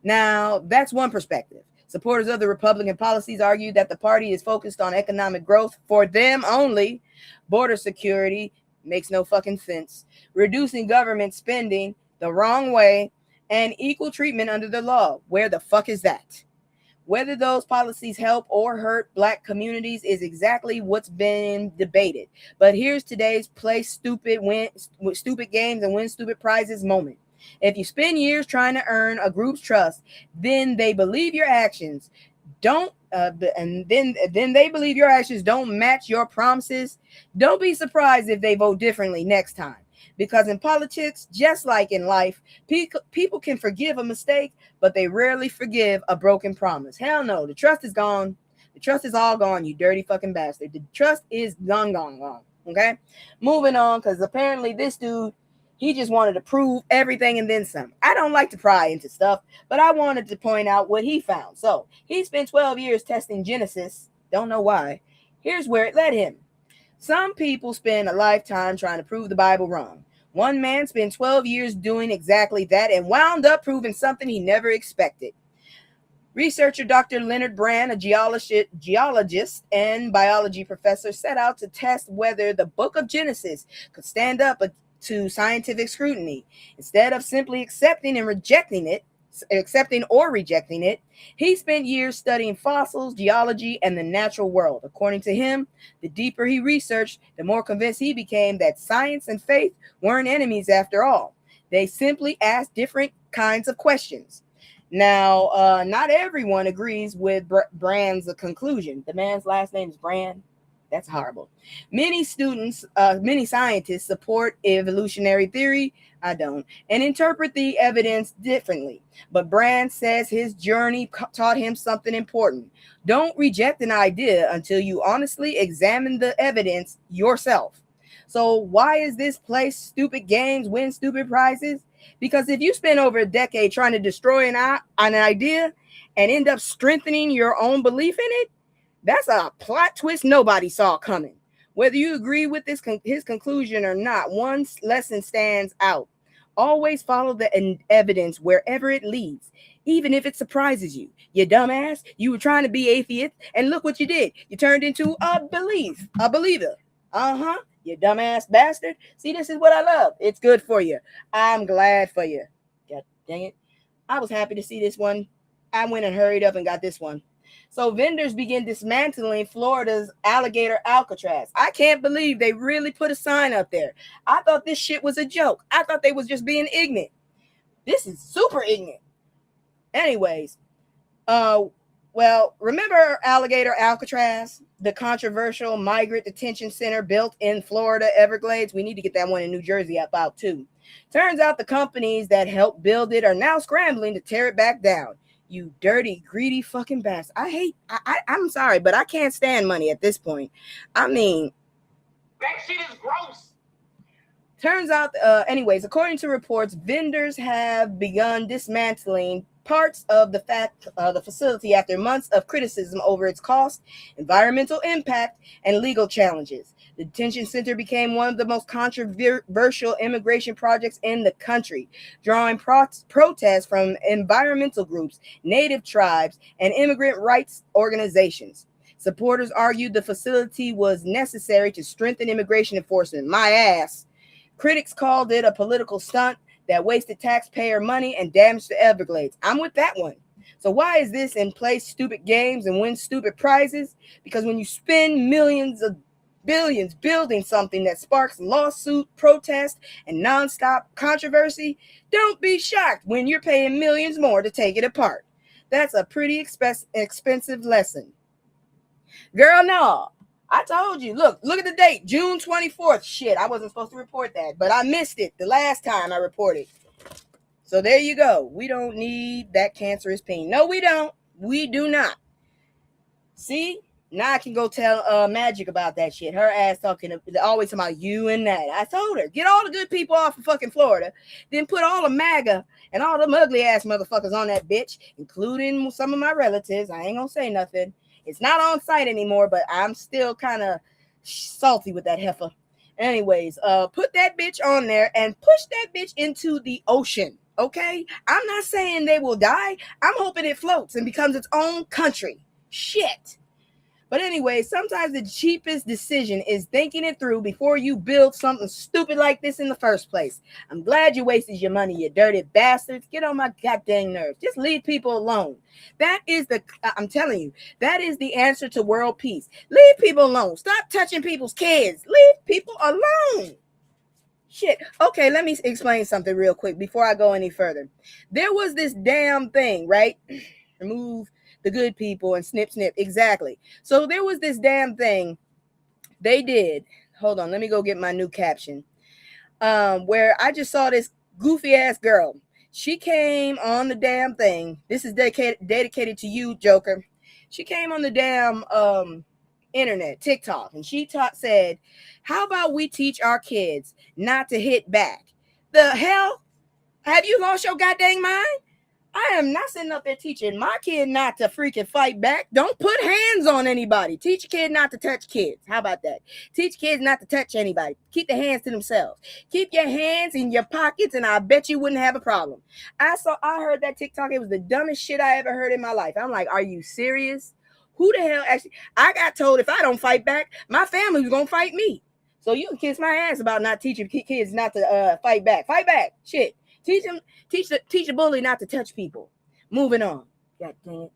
Now, that's one perspective. Supporters of the Republican policies argue that the party is focused on economic growth for them only, border security, makes no fucking sense, reducing government spending the wrong way, and equal treatment under the law. Where the fuck is that? Whether those policies help or hurt black communities is exactly what's been debated. But here's today's play stupid games and win stupid prizes moment. If you spend years trying to earn a group's trust, then they believe your actions don't match your promises. Don't be surprised if they vote differently next time. Because in politics, just like in life, people can forgive a mistake, but they rarely forgive a broken promise. Hell no, the trust is gone. The trust is all gone, you dirty fucking bastard. The trust is gone. Okay? Moving on, because apparently this dude, he just wanted to prove everything and then some. I don't like to pry into stuff, but I wanted to point out what he found. So, he spent 12 years testing Genesis. Don't know why. Here's where it led him. Some people spend a lifetime trying to prove the Bible wrong. One man spent 12 years doing exactly that and wound up proving something he never expected. Researcher Dr. Leonard Brand, a geologist and biology professor, set out to test whether the book of Genesis could stand up to scientific scrutiny. Instead of simply accepting or rejecting it, he spent years studying fossils, geology, and the natural world. According to him, the deeper he researched, the more convinced he became that science and faith weren't enemies after all. They simply asked different kinds of questions. Now, not everyone agrees with Brand's conclusion. The man's last name is Brand. That's horrible. Many scientists support evolutionary theory. I don't, and interpret the evidence differently. But Brand says his journey taught him something important. Don't reject an idea until you honestly examine the evidence yourself. So why is this play stupid games, win stupid prizes? Because if you spend over a decade trying to destroy an idea and end up strengthening your own belief in it, that's a plot twist nobody saw coming. Whether you agree with his conclusion or not, one lesson stands out. Always follow the evidence wherever it leads, even if it surprises you. You dumbass, you were trying to be atheist, and look what you did. You turned into a believer. You dumbass bastard. See, this is what I love. It's good for you. I'm glad for you. God dang it. I was happy to see this one. I went and hurried up and got this one. So vendors begin dismantling Florida's alligator Alcatraz. I can't believe they really put a sign up there. I thought this shit was a joke. I thought they was just being ignorant. This is super ignorant. Anyways, well, remember alligator Alcatraz, the controversial migrant detention center built in Florida Everglades? We need to get that one in New Jersey up out too. Turns out the companies that helped build it are now scrambling to tear it back down. You dirty, greedy fucking bastard. I'm sorry, but I can't stand money at this point. I mean, That shit is gross. turns out, anyways, according to reports, vendors have begun dismantling parts of the facility after months of criticism over its cost, environmental impact, and legal challenges. The detention center became one of the most controversial immigration projects in the country, drawing protests from environmental groups, native tribes, and immigrant rights organizations. Supporters argued the facility was necessary to strengthen immigration enforcement. My ass. Critics called it a political stunt that wasted taxpayer money and damaged the Everglades. I'm with that one. So why is this and play stupid games and win stupid prizes? Because when you spend millions of billions building something that sparks lawsuit, protest, and nonstop controversy, don't be shocked when you're paying millions more to take it apart. That's a pretty expensive lesson. Girl, no. I told you. Look at the date, June 24th. Shit, I wasn't supposed to report that, but I missed it the last time I reported. So there you go. We don't need that cancerous pain. No, we don't. We do not. See? Now I can go tell Magic about that shit. Her ass always talking about you and that. I told her, get all the good people off of fucking Florida, then put all the MAGA and all the ugly ass motherfuckers on that bitch, including some of my relatives. I ain't gonna say nothing. It's not on site anymore, but I'm still kind of salty with that heifer. Anyways, put that bitch on there and push that bitch into the ocean, okay? I'm not saying they will die. I'm hoping it floats and becomes its own country. Shit. But anyway, sometimes the cheapest decision is thinking it through before you build something stupid like this in the first place. I'm glad you wasted your money, you dirty bastards. Get on my goddamn nerves. Just leave people alone. I'm telling you, that is the answer to world peace. Leave people alone. Stop touching people's kids. Leave people alone. Shit. Okay, let me explain something real quick before I go any further. There was this damn thing, right? Remove the good people and snip. Exactly. So there was this damn thing they did. Hold on, let me go get my new caption. Where I just saw this goofy ass girl. She came on the damn thing. This is dedicated to you, Joker. She came on the damn internet, TikTok, and she said, how about we teach our kids not to hit back? The hell? Have you lost your goddamn mind? I am not sitting up there teaching my kid not to freaking fight back. Don't put hands on anybody. Teach a kid not to touch kids. How about that? Teach kids not to touch anybody. Keep their hands to themselves. Keep your hands in your pockets, and I bet you wouldn't have a problem. I heard that TikTok. It was the dumbest shit I ever heard in my life. I'm like, are you serious? Who the hell actually? I got told if I don't fight back, my family was gonna fight me. So you can kiss my ass about not teaching kids not to fight back. Fight back. Shit. Teach a bully not to touch people. Moving on. God dang it.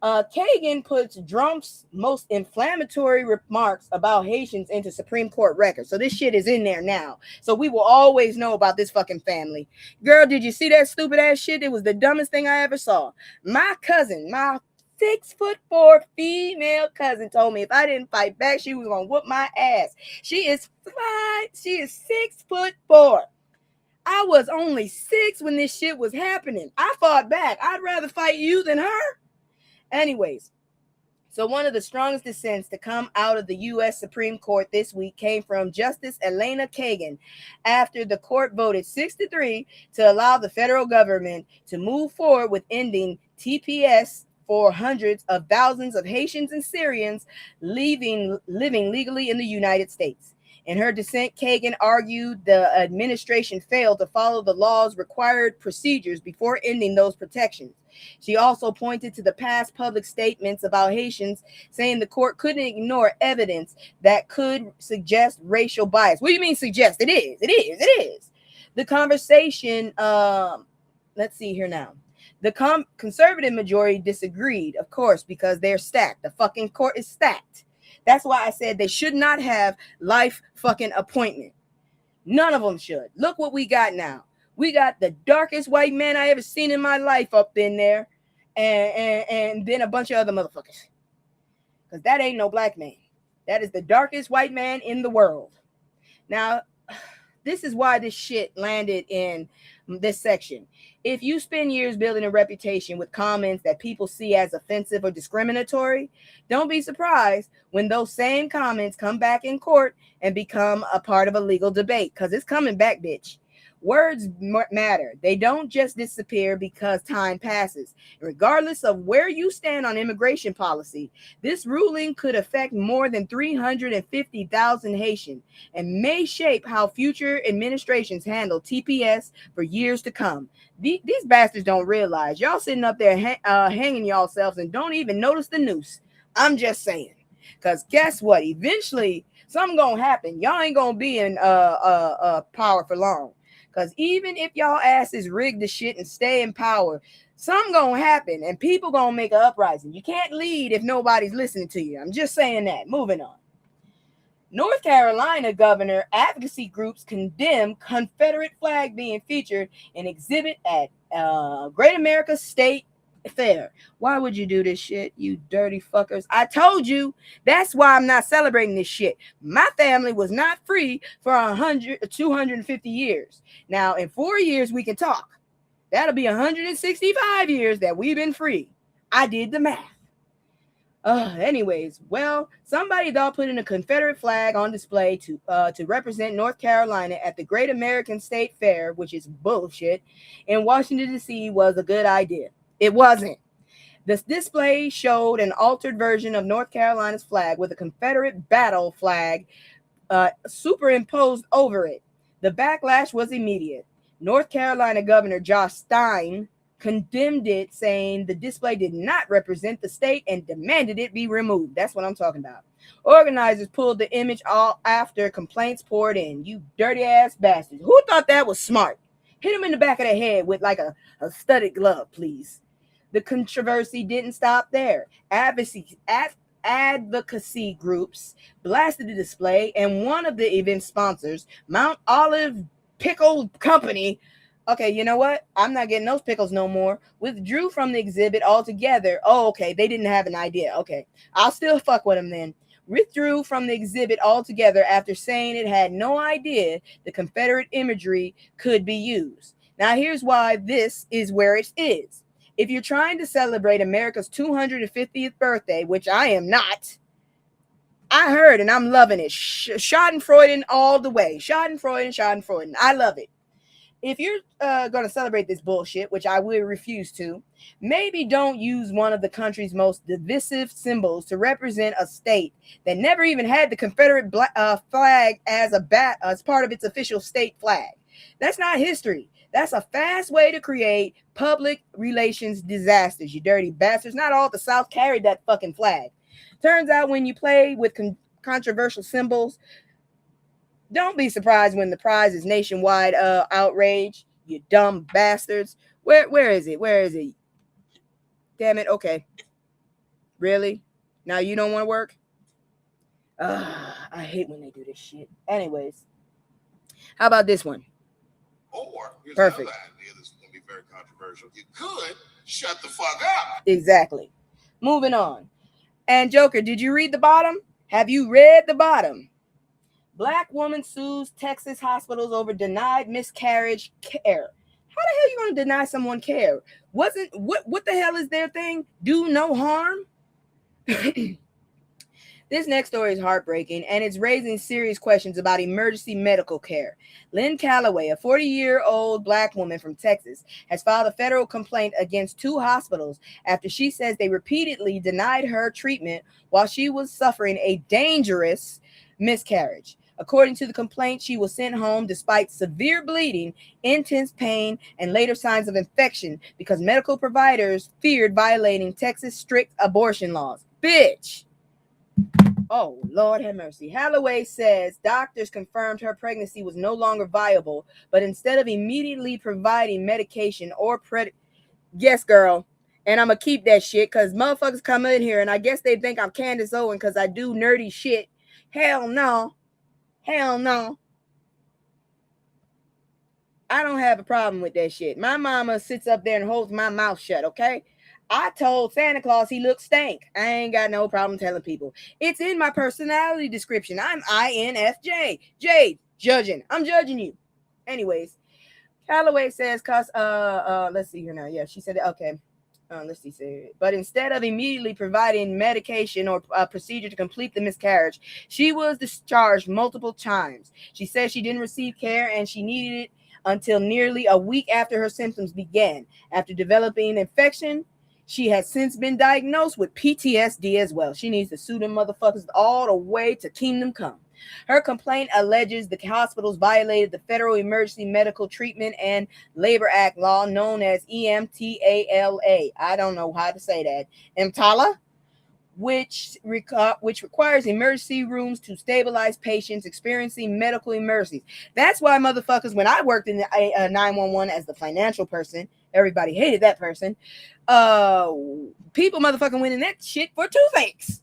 Kagan puts Drumpf's most inflammatory remarks about Haitians into Supreme Court records. So this shit is in there now. So we will always know about this fucking family. Girl, did you see that stupid ass shit? It was the dumbest thing I ever saw. My cousin, my 6'4" female cousin told me if I didn't fight back, she was gonna whoop my ass. She is 6'4". I was only 6 when this shit was happening. I fought back. I'd rather fight you than her. Anyways, so one of the strongest dissents to come out of the U.S. Supreme Court this week came from Justice Elena Kagan after the court voted 6-3 to allow the federal government to move forward with ending TPS for hundreds of thousands of Haitians and Syrians living legally in the United States. In her dissent, Kagan argued the administration failed to follow the law's required procedures before ending those protections. She also pointed to the past public statements about Haitians, saying the court couldn't ignore evidence that could suggest racial bias. What do you mean suggest? It is. The conversation, let's see here now. The conservative majority disagreed, of course, because they're stacked. The fucking court is stacked. That's why I said they should not have life fucking appointment. None of them should. Look what we got now. We got the darkest white man I ever seen in my life up in there, and then a bunch of other motherfuckers. Because that ain't no black man. That is the darkest white man in the world. Now, this is why this shit landed in this section. If you spend years building a reputation with comments that people see as offensive or discriminatory, don't be surprised when those same comments come back in court and become a part of a legal debate, because it's coming back, bitch. Words matter. They don't just disappear because time passes. Regardless of where you stand on immigration policy, this ruling could affect more than 350,000 Haitians and may shape how future administrations handle TPS for years to come. These bastards don't realize y'all sitting up there hanging yourselves and don't even notice the noose. I'm just saying. Because guess what? Eventually, something gonna happen. Y'all ain't gonna be in power for long. Because even if y'all asses rig the shit and stay in power, something gonna happen and people gonna make an uprising. You can't lead if nobody's listening to you. I'm just saying that. Moving on. North Carolina governor advocacy groups condemn Confederate flag being featured in exhibit at Great America State Fair. Why would you do this shit, you dirty fuckers? I told you. That's why I'm not celebrating this shit. My family was not free for 250 years. Now, in 4 years, we can talk. That'll be 165 years that we've been free. I did the math. Anyways, well, somebody thought putting a Confederate flag on display to represent North Carolina at the Great American State Fair, which is bullshit, in Washington, D.C. was a good idea. It wasn't. This display showed an altered version of North Carolina's flag with a Confederate battle flag superimposed over it. The backlash was immediate. North Carolina Governor Josh Stein condemned it, saying the display did not represent the state and demanded it be removed. That's what I'm talking about. Organizers pulled the image all after complaints poured in. You dirty ass bastards. Who thought that was smart? Hit him in the back of the head with like a studded glove, please. The controversy didn't stop there. Advocacy groups blasted the display, and one of the event sponsors, Mount Olive Pickle Company, okay, you know what? I'm not getting those pickles no more, withdrew from the exhibit altogether. Oh, okay, they didn't have an idea. Okay, I'll still fuck with them then. Withdrew from the exhibit altogether after saying it had no idea the Confederate imagery could be used. Now, here's why this is where it is. If you're trying to celebrate America's 250th birthday, which I am not, I heard and I'm loving it. Schadenfreude all the way. Schadenfreude. I love it. If you're going to celebrate this bullshit, which I will refuse to, maybe don't use one of the country's most divisive symbols to represent a state that never even had the Confederate flag as part of its official state flag. That's not history. That's a fast way to create public relations disasters, you dirty bastards. Not all the South carried that fucking flag. Turns out when you play with controversial symbols, don't be surprised when the prize is nationwide outrage, you dumb bastards. Where is it? Where is it? Damn it. Okay. Really? Now you don't want to work? I hate when they do this shit. Anyways, how about this one? Or here's Perfect. another idea that's going to be very controversial. You could shut the fuck up. Exactly. Moving on. And Joker, did you read the bottom? Have you read the bottom? Black woman sues Texas hospitals over denied miscarriage care. How the hell are you going to deny someone care? What the hell is their thing? Do no harm? This next story is heartbreaking, and it's raising serious questions about emergency medical care. Lynn Calloway, a 40-year-old Black woman from Texas, has filed a federal complaint against 2 hospitals after she says they repeatedly denied her treatment while she was suffering a dangerous miscarriage. According to the complaint, she was sent home despite severe bleeding, intense pain, and later signs of infection because medical providers feared violating Texas strict abortion laws. Bitch! Oh, Lord have mercy. Holloway says doctors confirmed her pregnancy was no longer viable, but instead of immediately providing medication or yes, girl. And I'm going to keep that shit because motherfuckers come in here and I guess they think I'm Candace Owen because I do nerdy shit. Hell no. Hell no. I don't have a problem with that shit. My mama sits up there and holds my mouth shut, okay? I told Santa Claus he looked stank. I ain't got no problem telling people. It's in my personality description. I'm INFJ. Jade, judging. I'm judging you. Anyways, Calloway says, let's see here now. Yeah, she said, okay. Let's see. But instead of immediately providing medication or a procedure to complete the miscarriage, she was discharged multiple times. She said she didn't receive care and she needed it until nearly a week after her symptoms began. After developing an infection, she has since been diagnosed with PTSD as well. She needs to sue them motherfuckers all the way to Kingdom Come. Her complaint alleges the hospitals violated the Federal Emergency Medical Treatment and Labor Act law known as EMTALA. I don't know how to say that. EMTALA, which requires emergency rooms to stabilize patients experiencing medical emergencies. That's why motherfuckers, when I worked in the 911 as the financial person, everybody hated that person. People motherfucking went in that shit for toothaches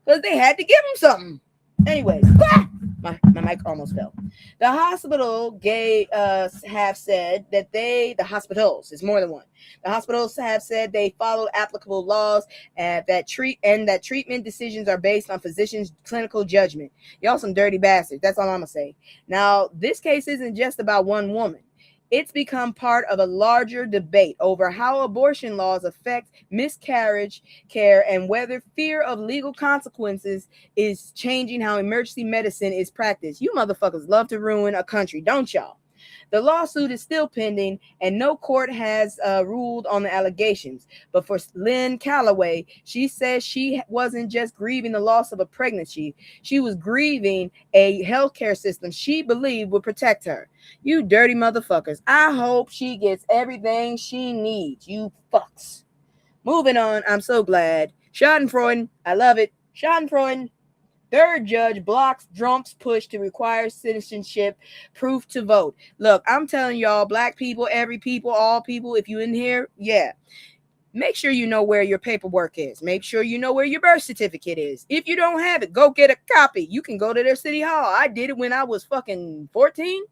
because they had to give them something. Anyways, my mic almost fell. The hospital have said that the hospitals, it's more than one. The hospitals have said they follow applicable laws and that treatment decisions are based on physicians' clinical judgment. Y'all some dirty bastards. That's all I'm gonna say. Now, this case isn't just about one woman. It's become part of a larger debate over how abortion laws affect miscarriage care and whether fear of legal consequences is changing how emergency medicine is practiced. You motherfuckers love to ruin a country, don't y'all? The lawsuit is still pending and no court has ruled on the allegations. But for Lynn Calloway, she says she wasn't just grieving the loss of a pregnancy. She was grieving a healthcare system she believed would protect her. You dirty motherfuckers. I hope she gets everything she needs. You fucks. Moving on. I'm so glad. Schadenfreude. I love it. Schadenfreude. Third judge blocks Drumpf's push to require citizenship proof to vote. Look, I'm telling y'all, black people, every people, all people, if you in here, yeah. Make sure you know where your paperwork is. Make sure you know where your birth certificate is. If you don't have it, go get a copy. You can go to their city hall. I did it when I was fucking 14.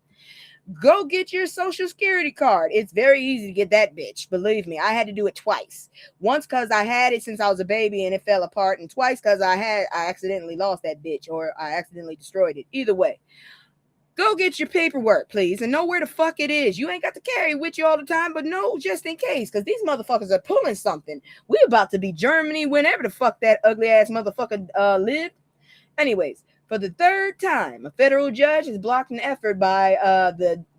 Go get your social security card. It's very easy to get that bitch. Believe me, I had to do it twice. Once because I had it since I was a baby and it fell apart, and twice because I accidentally lost that bitch or I accidentally destroyed it. Either way, go get your paperwork, please, and know where the fuck it is. You ain't got to carry it with you all the time, but know just in case, because these motherfuckers are pulling something. We about to be Germany whenever the fuck that ugly ass motherfucker lived. Anyways, for the third time, a federal judge has blocked an effort by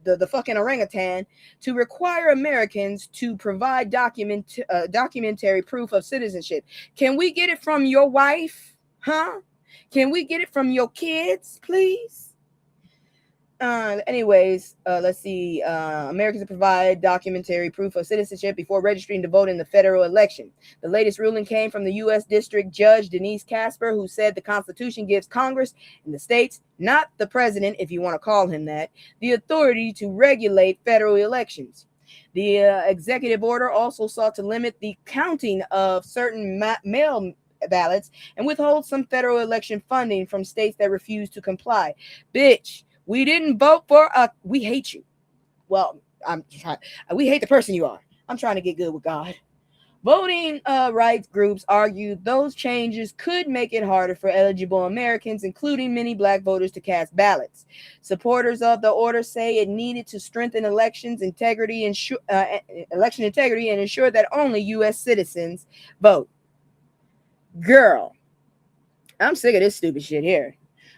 the fucking orangutan to require Americans to provide documentary proof of citizenship. Can we get it from your wife? Huh? Can we get it from your kids, please? Let's see. Americans to provide documentary proof of citizenship before registering to vote in the federal election. The latest ruling came from the U.S. District Judge Denise Casper, who said the Constitution gives Congress and the states, not the president, if you want to call him that, the authority to regulate federal elections. The executive order also sought to limit the counting of certain mail ballots and withhold some federal election funding from states that refuse to comply. Bitch. We didn't vote for we hate you. Well, we hate the person you are. I'm trying to get good with God. Voting rights groups argued those changes could make it harder for eligible Americans, including many black voters, to cast ballots. Supporters of the order say it needed to strengthen election integrity and ensure that only U.S. citizens vote. Girl, I'm sick of this stupid shit here.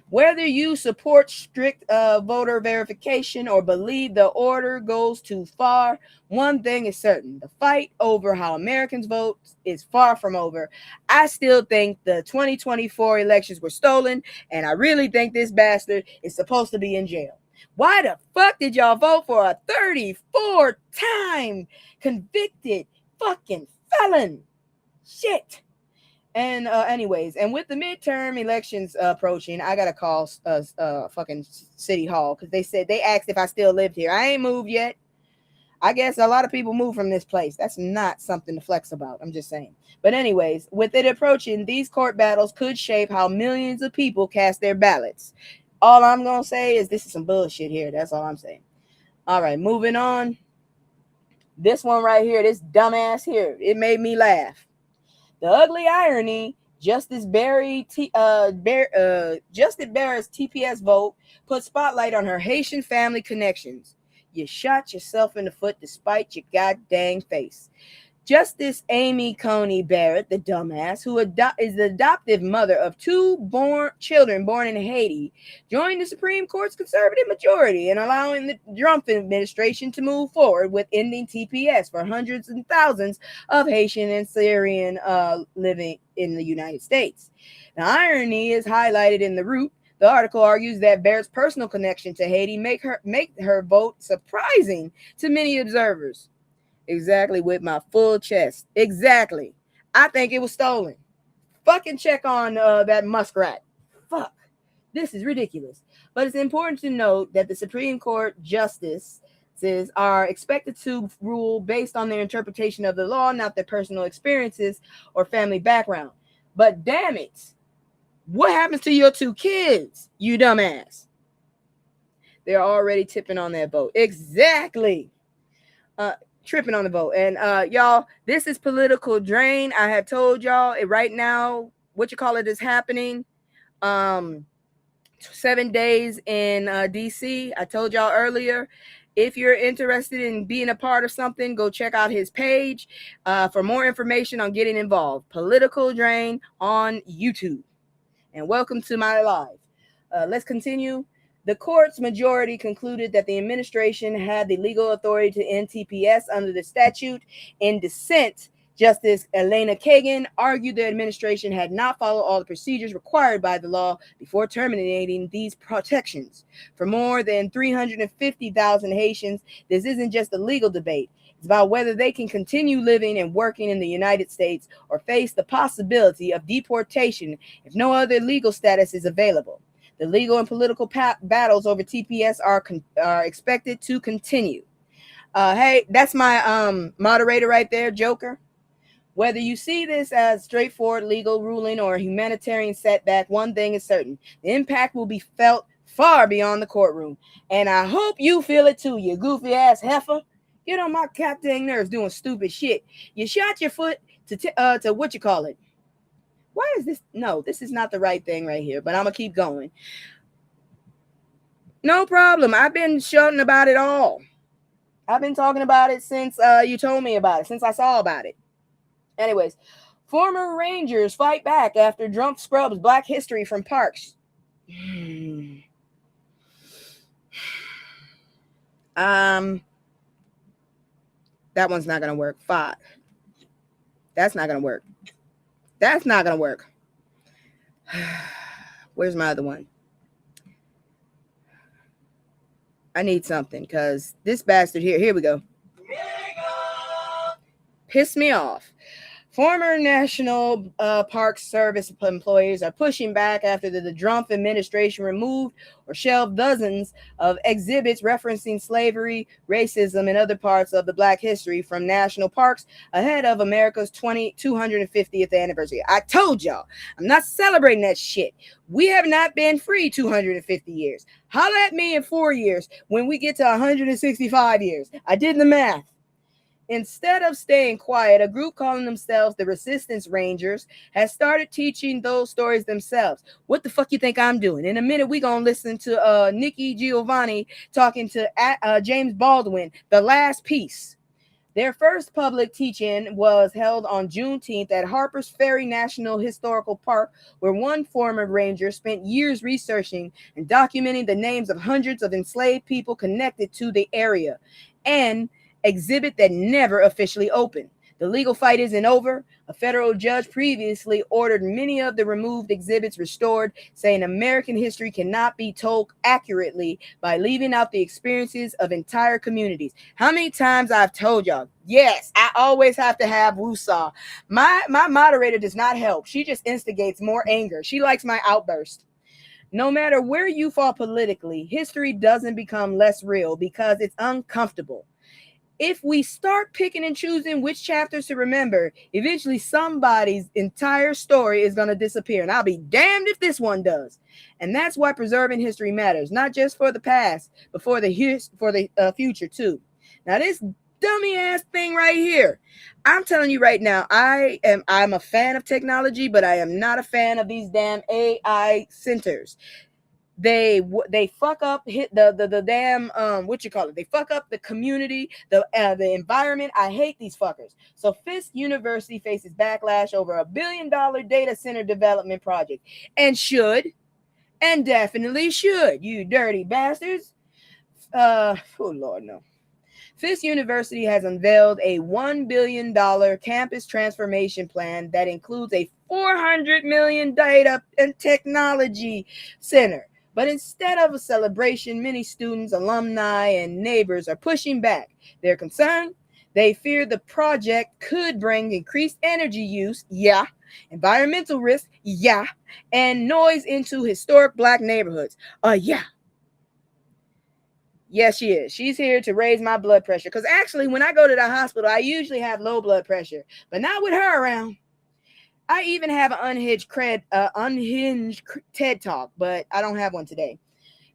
Whether you support strict voter verification or believe the order goes too far, one thing is certain: the fight over how Americans vote is far from over. I still think the 2024 elections were stolen, and I really think this bastard is supposed to be in jail. Why the fuck did y'all vote for a 34-time convicted fucking felon? Shit. And anyways, and with the midterm elections approaching, I gotta call fucking City Hall because they asked if I still lived here. I ain't moved yet. I guess a lot of people move from this place. That's not something to flex about. I'm just saying. But anyways, with it approaching, these court battles could shape how millions of people cast their ballots. All I'm gonna say is this is some bullshit here. That's all I'm saying. All right, moving on. This one right here, this dumbass here, it made me laugh. The ugly irony: Justice Barry's TPS vote put spotlight on her Haitian family connections. You shot yourself in the foot despite your goddamn face. Justice Amy Coney Barrett, the dumbass, who is the adoptive mother of two children born in Haiti, joined the Supreme Court's conservative majority in allowing the Drumpf administration to move forward with ending TPS for hundreds and thousands of Haitian and Syrian living in the United States. The irony is highlighted in the root. The article argues that Barrett's personal connection to Haiti make her vote surprising to many observers. Exactly, with my full chest. Exactly. I think it was stolen. Fucking check on that muskrat. Fuck. This is ridiculous. But it's important to note that the Supreme Court justices are expected to rule based on their interpretation of the law, not their personal experiences or family background. But damn it, what happens to your two kids, you dumbass? They're already tipping on that vote. Exactly. Tripping on the vote. And y'all, this is political drain. I have told y'all right now, is happening. 7 days in DC. I told y'all earlier, if you're interested in being a part of something, go check out his page for more information on getting involved. Political Drain on YouTube. And welcome to my live. Let's continue. The court's majority concluded that the administration had the legal authority to end TPS under the statute. In dissent, Justice Elena Kagan argued the administration had not followed all the procedures required by the law before terminating these protections. For more than 350,000 Haitians, this isn't just a legal debate. It's about whether they can continue living and working in the United States or face the possibility of deportation if no other legal status is available. The legal and political battles over TPS are expected to continue. Hey, that's my moderator right there, Joker. Whether you see this as straightforward legal ruling or a humanitarian setback, one thing is certain: the impact will be felt far beyond the courtroom. And I hope you feel it too, you goofy ass heifer. Get on my goddamn nerves doing stupid shit. You shot your foot to what you call it. Why is this? No, this is not the right thing right here, but I'm going to keep going. No problem. I've been shouting about it all. I've been talking about it since you told me about it, since I saw about it. Anyways, former Rangers fight back after Drumpf scrubs Black history from parks. That one's not going to work. 5. That's not going to work. That's not going to work. Where's my other one? I need something because this bastard here we go. Piss me off. Former National Park Service employees are pushing back after the Drumpf administration removed or shelved dozens of exhibits referencing slavery, racism, and other parts of the Black history from national parks ahead of America's 250th anniversary. I told y'all, I'm not celebrating that shit. We have not been free 250 years. Holla at me in 4 years when we get to 165 years. I did the math. Instead of staying quiet, a group calling themselves the Resistance Rangers has started teaching those stories themselves. What the fuck you think I'm doing? In a minute, we're going to listen to Nikki Giovanni talking to James Baldwin, The Last Piece. Their first public teach-in was held on Juneteenth at Harper's Ferry National Historical Park, where one former ranger spent years researching and documenting the names of hundreds of enslaved people connected to the area, an exhibit that never officially opened. The legal fight isn't over. A federal judge previously ordered many of the removed exhibits restored, saying American history cannot be told accurately by leaving out the experiences of entire communities. How many times I've told y'all, yes, I always have to have woosah. My moderator does not help. She just instigates more anger. She likes my outburst. No matter where you fall politically, history doesn't become less real because it's uncomfortable. If we start picking and choosing which chapters to remember, eventually somebody's entire story is going to disappear. And I'll be damned if this one does. And that's why preserving history matters, not just for the past, but for the future too. Now, this dummy ass thing right here, I'm telling you right now, I'm a fan of technology, but I am not a fan of these damn AI centers. They fuck up the damn what you call it, they fuck up the community, the environment. I hate these fuckers. So Fisk University faces backlash over $1 billion data center development project, and definitely should, you dirty bastards. Oh Lord, no. Fisk University has unveiled a $1 billion campus transformation plan that includes a $400 million data and technology center. But instead of a celebration, many students, alumni, and neighbors are pushing back. They're concerned. They fear the project could bring increased energy use, yeah, environmental risk, yeah, and noise into historic Black neighborhoods, yeah. Yes, she is. She's here to raise my blood pressure. Because actually, when I go to the hospital, I usually have low blood pressure, but not with her around. I even have an unhinged TED Talk, but I don't have one today.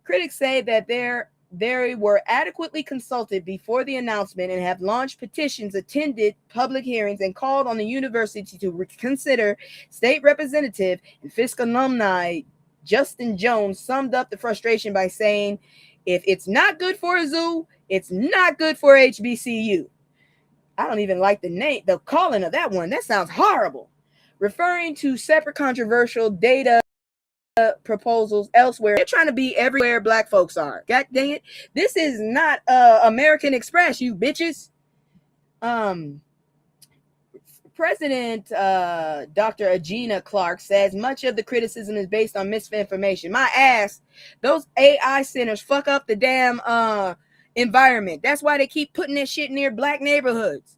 Critics say that they were adequately consulted before the announcement and have launched petitions, attended public hearings, and called on the university to reconsider. State Representative and Fisk alumni Justin Jones summed up the frustration by saying, if it's not good for a zoo, it's not good for HBCU. I don't even like the calling of that one. That sounds horrible. Referring to separate controversial data proposals elsewhere. They're trying to be everywhere Black folks are. God dang it. This is not American Express, you bitches. President Dr. Agena Clark says much of the criticism is based on misinformation. My ass, those AI centers fuck up the damn environment. That's why they keep putting that shit near Black neighborhoods.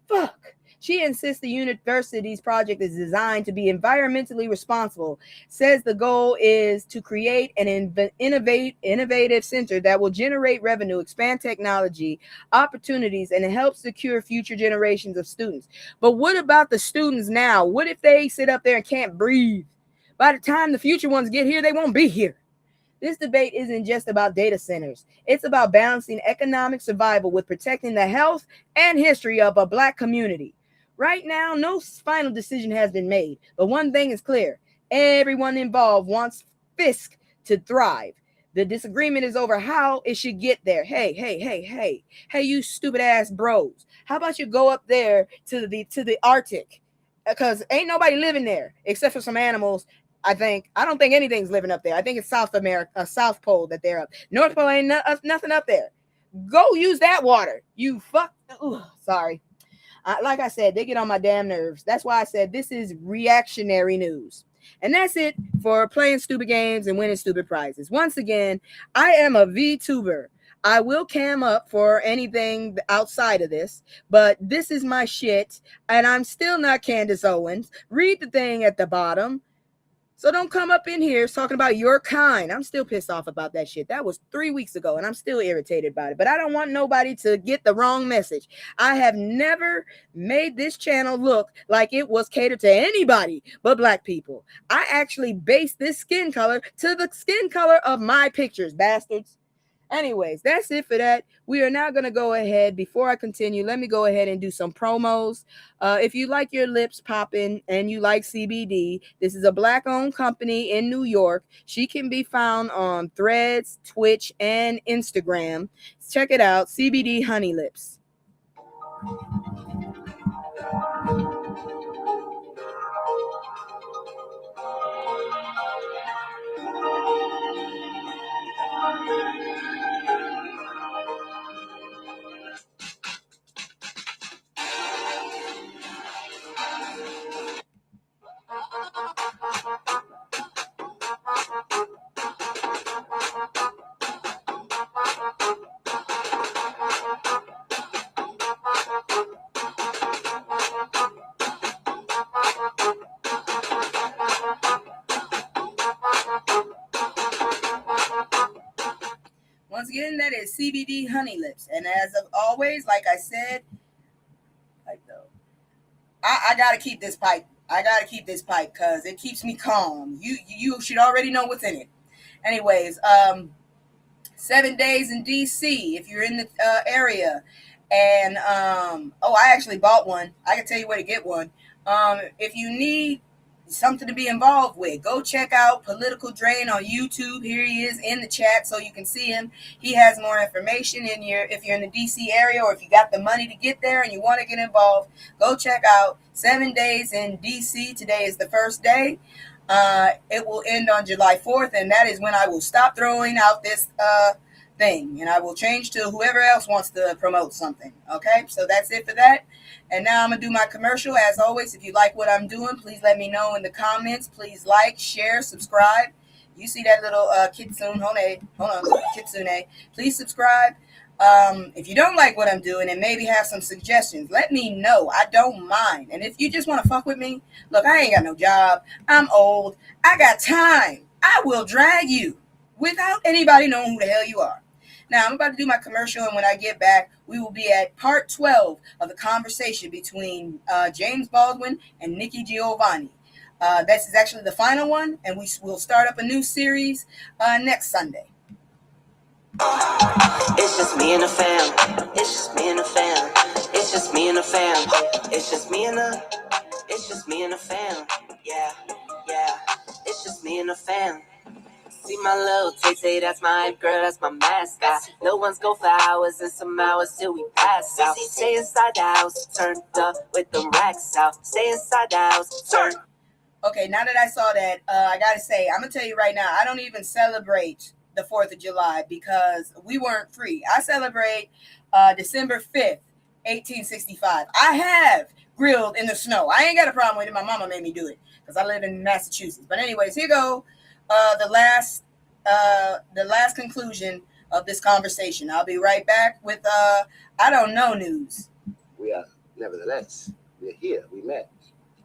Fuck. She insists the university's project is designed to be environmentally responsible, says the goal is to create an innovative center that will generate revenue, expand technology, opportunities, and help secure future generations of students. But what about the students now? What if they sit up there and can't breathe? By the time the future ones get here, they won't be here. This debate isn't just about data centers. It's about balancing economic survival with protecting the health and history of a Black community. Right now, no final decision has been made, but one thing is clear. Everyone involved wants Fisk to thrive. The disagreement is over how it should get there. Hey, you stupid ass bros. How about you go up there to the Arctic? Because ain't nobody living there except for some animals. I don't think anything's living up there. I think it's South America, South Pole that they're up. North Pole ain't nothing up there. Go use that water. You fuck. Sorry. Like I said, they get on my damn nerves. That's why I said this is reactionary news. And that's it for playing stupid games and winning stupid prizes. Once again, I am a VTuber. I will cam up for anything outside of this, but this is my shit, and I'm still not Candace Owens. Read the thing at the bottom. So don't come up in here talking about your kind. I'm still pissed off about that shit. That was 3 weeks ago, and I'm still irritated by it. But I don't want nobody to get the wrong message. I have never made this channel look like it was catered to anybody but Black people. I actually based this skin color to the skin color of my pictures, bastards. Anyways, that's it for that. We are now going to go ahead. Before I continue, let me go ahead and do some promos. If you like your lips popping and you like CBD, this is a Black-owned company in New York. She can be found on Threads, Twitch, and Instagram. Check it out, CBD Honey Lips. Once again, that is CBD Honey Lips. And as of always, like I said, I gotta keep this pipe. I gotta keep this pipe because it keeps me calm. You should already know what's in it. Anyways, 7 days in DC if you're in the area. And I actually bought one. I can tell you where to get one. If you need something to be involved with, go check out Political Drain on YouTube. Here he is in the chat so you can see him. He has more information if you're in the DC area, or if you got the money to get there and you want to get involved, go check out 7 days in DC. Today is the first day. It will end on July 4th, and that is when I will stop throwing out this thing, and I will change to whoever else wants to promote something. Okay, so that's it for that. And now I'm gonna do my commercial. As always, if you like what I'm doing, please let me know in the comments. Please like, share, subscribe. You see that little kitsune? Hold on, kitsune. Please subscribe. If you don't like what I'm doing and maybe have some suggestions, let me know. I don't mind. And if you just want to fuck with me, look, I ain't got no job. I'm old. I got time. I will drag you without anybody knowing who the hell you are. Now, I'm about to do my commercial, and when I get back, we will be at part 12 of the conversation between James Baldwin and Nikki Giovanni. This is actually the final one, and we will start up a new series next Sunday. It's just me and the fam. It's just me and the fam. It's just me and the fam. It's just me and the fam. Yeah. It's just me and the fam. See my little Tay-Tay, that's my hype girl, that's my mascot. No one's go for hours and some hours till we pass out. Stay inside the house, turned up with the racks out. Stay inside the house, turn. Okay, now that I saw that, I gotta say, I'm gonna tell you right now, I don't even celebrate the 4th of July because we weren't free. I celebrate December 5th, 1865. I have grilled in the snow. I ain't got a problem with it. My mama made me do it because I live in Massachusetts. But anyways, here go the last conclusion of this conversation. I'll be right back with I don't know news. We are, nevertheless, we're here. We met.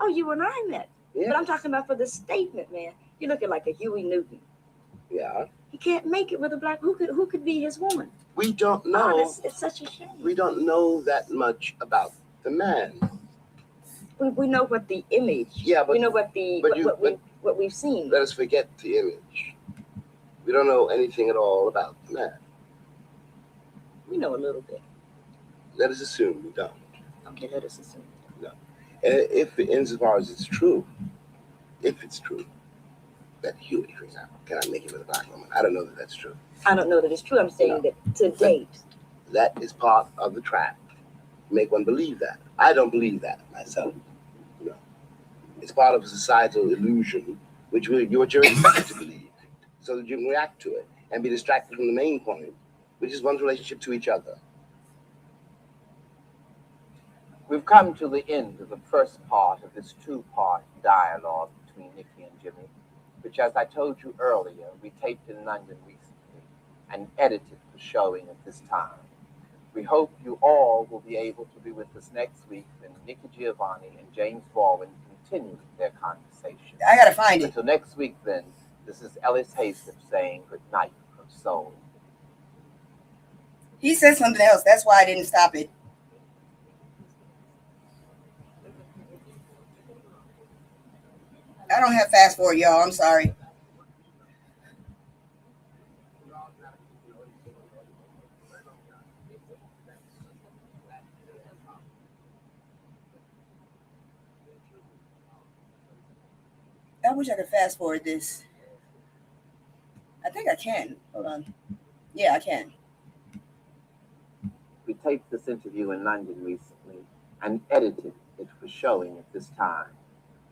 Oh, you and I met. Yes. But I'm talking about for the statement, man. You're looking like a Huey Newton. Yeah. He can't make it with a black. Who could be his woman? We don't know. Oh, it's such a shame. We don't know that much about the man. We know what the image. Yeah, but we know what we've seen. Let us forget the image. We don't know anything at all about the man. We know a little bit. Let us assume we don't. Okay, let us assume. No. If, insofar as it's true, that Huey, for example, cannot make it with a black woman, I don't know that that's true. I don't know that it's true. I'm saying that to date. That is part of the trap. Make one believe that. I don't believe that myself. No. It's part of a societal illusion, which you're expected to believe, so that you can react to it and be distracted from the main point, which is one's relationship to each other. We've come to the end of the first part of this two-part dialogue between Nikki and Jimmy, which, as I told you earlier, we taped in London recently and edited for showing at this time. We hope you all will be able to be with us next week when Nikki Giovanni and James Baldwin continue their conversation. I gotta find it. Until next week, then, this is Ellis Hastings saying good night from Seoul. He said something else. That's why I didn't stop it. I don't have fast forward, y'all. I'm sorry. I wish I could fast forward this. I think I can. Hold on. Yeah, I can. We taped this interview in London recently and edited it for showing at this time.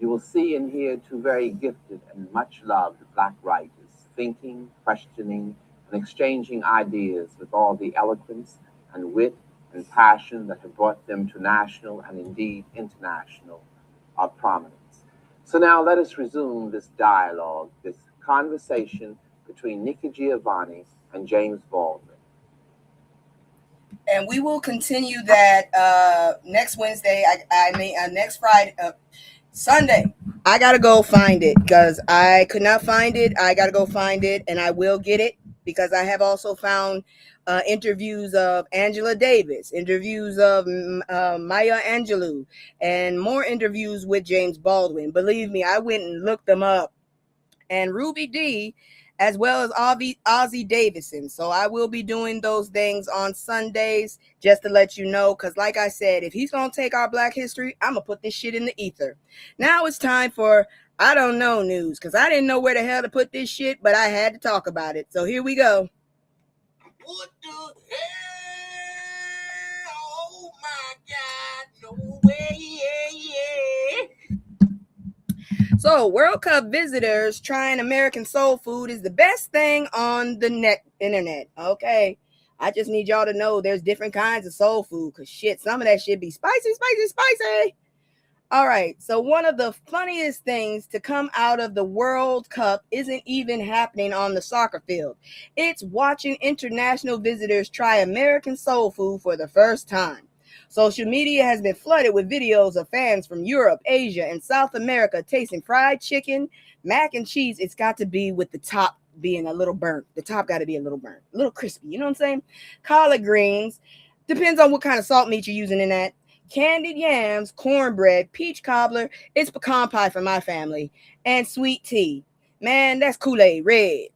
You will see and hear two very gifted and much loved black writers thinking, questioning, and exchanging ideas with all the eloquence and wit and passion that have brought them to national and indeed international prominence. So now let us resume this dialogue, this conversation between Nikki Giovanni and James Baldwin. And we will continue that next Wednesday. I mean, next Friday, Sunday. I gotta go find it because I could not find it. I gotta go find it, and I will get it because I have also found interviews of Angela Davis, interviews of Maya Angelou, and more interviews with James Baldwin. Believe me, I went and looked them up. And Ruby D, as well as Ozzie Davison. So I will be doing those things on Sundays just to let you know. Because like I said, if he's going to take our Black history, I'm going to put this shit in the ether. Now it's time for I don't know news. Because I didn't know where the hell to put this shit, but I had to talk about it. So here we go. What the hell? Oh my God, no way, yeah. So, World Cup visitors trying American soul food is the best thing on the internet. Okay. I just need y'all to know there's different kinds of soul food because shit, some of that shit be spicy, spicy, spicy. All right. So, one of the funniest things to come out of the World Cup isn't even happening on the soccer field. It's watching international visitors try American soul food for the first time. Social media has been flooded with videos of fans from Europe, Asia, and South America tasting fried chicken, mac and cheese. It's got to be with the top being a little burnt. The top got to be a little burnt, a little crispy. You know what I'm saying? Collard greens. Depends on what kind of salt meat you're using in that. Candied yams, cornbread, peach cobbler. It's pecan pie for my family. And sweet tea. Man, that's Kool-Aid red.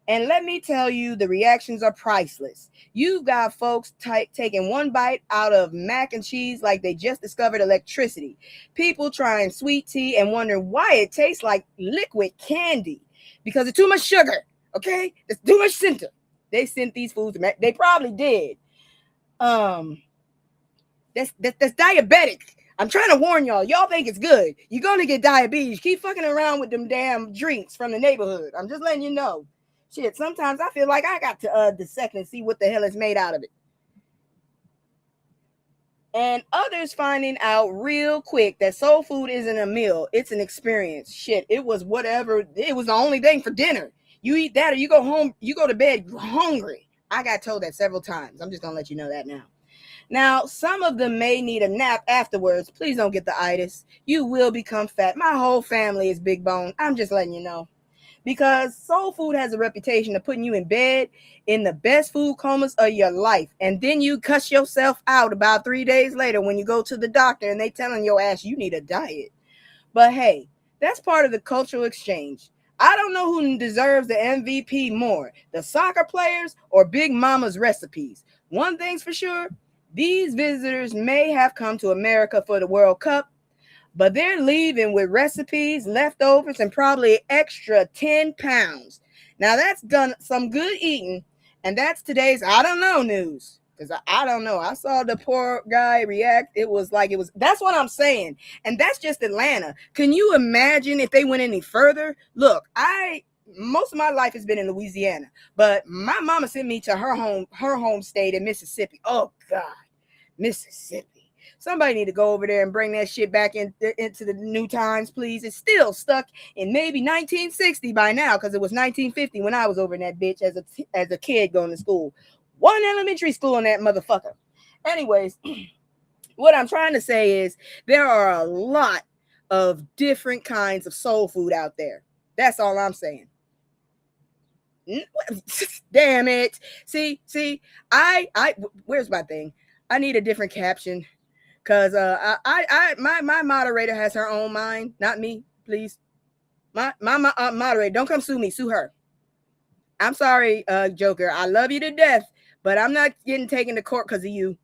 And let me tell you, the reactions are priceless. You've got folks taking one bite out of mac and cheese like they just discovered electricity. People trying sweet tea and wondering why it tastes like liquid candy. Because it's too much sugar, okay? There's too much center. They sent these foods. They probably did. That's diabetic. I'm trying to warn y'all. Y'all think it's good. You're going to get diabetes. Keep fucking around with them damn drinks from the neighborhood. I'm just letting you know. Shit, sometimes I feel like I got to dissect and see what the hell is made out of it. And others finding out real quick that soul food isn't a meal. It's an experience. Shit, it was whatever. It was the only thing for dinner. You eat that or you go home, you go to bed hungry. I got told that several times. I'm just going to let you know that now. Now, some of them may need a nap afterwards. Please don't get the itis. You will become fat. My whole family is big bone. I'm just letting you know. Because soul food has a reputation of putting you in bed in the best food comas of your life. And then you cuss yourself out about 3 days later when you go to the doctor and they telling your ass you need a diet. But hey, that's part of the cultural exchange. I don't know who deserves the MVP more, the soccer players or Big Mama's recipes. One thing's for sure, these visitors may have come to America for the World Cup, but they're leaving with recipes, leftovers, and probably extra 10 pounds. Now, that's done some good eating, and that's today's I don't know news. Because I don't know. I saw the poor guy react. That's what I'm saying. And that's just Atlanta. Can you imagine if they went any further? Look, most of my life has been in Louisiana, but my mama sent me to her home state in Mississippi. Oh, God, Mississippi. Somebody need to go over there and bring that shit back into the new times, please. It's still stuck in maybe 1960 by now because it was 1950 when I was over in that bitch as a kid going to school. One elementary school in that motherfucker. Anyways, what I'm trying to say is there are a lot of different kinds of soul food out there. That's all I'm saying. Damn it. See, where's my thing? I need a different caption. Because my moderator has her own mind, not me, please. My moderator, don't come sue me, sue her. I'm sorry, Joker. I love you to death, but I'm not getting taken to court because of you.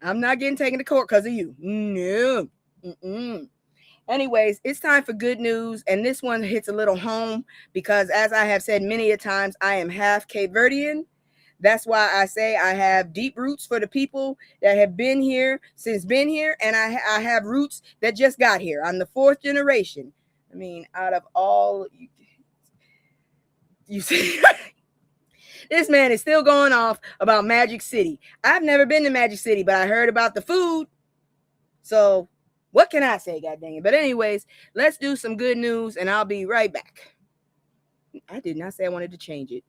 I'm not getting taken to court because of you. No. Mm-mm. Anyways, it's time for good news, and this one hits a little home because, as I have said many a times, I am half Cape Verdean. That's why I say I have deep roots for the people that have been here and I have roots that just got here. I'm the fourth generation. I mean, out of all you see, this man is still going off about Magic City. I've never been to Magic City, but I heard about the food. So what can I say, god dang it? But anyways, let's do some good news and I'll be right back. I did not say I wanted to change it.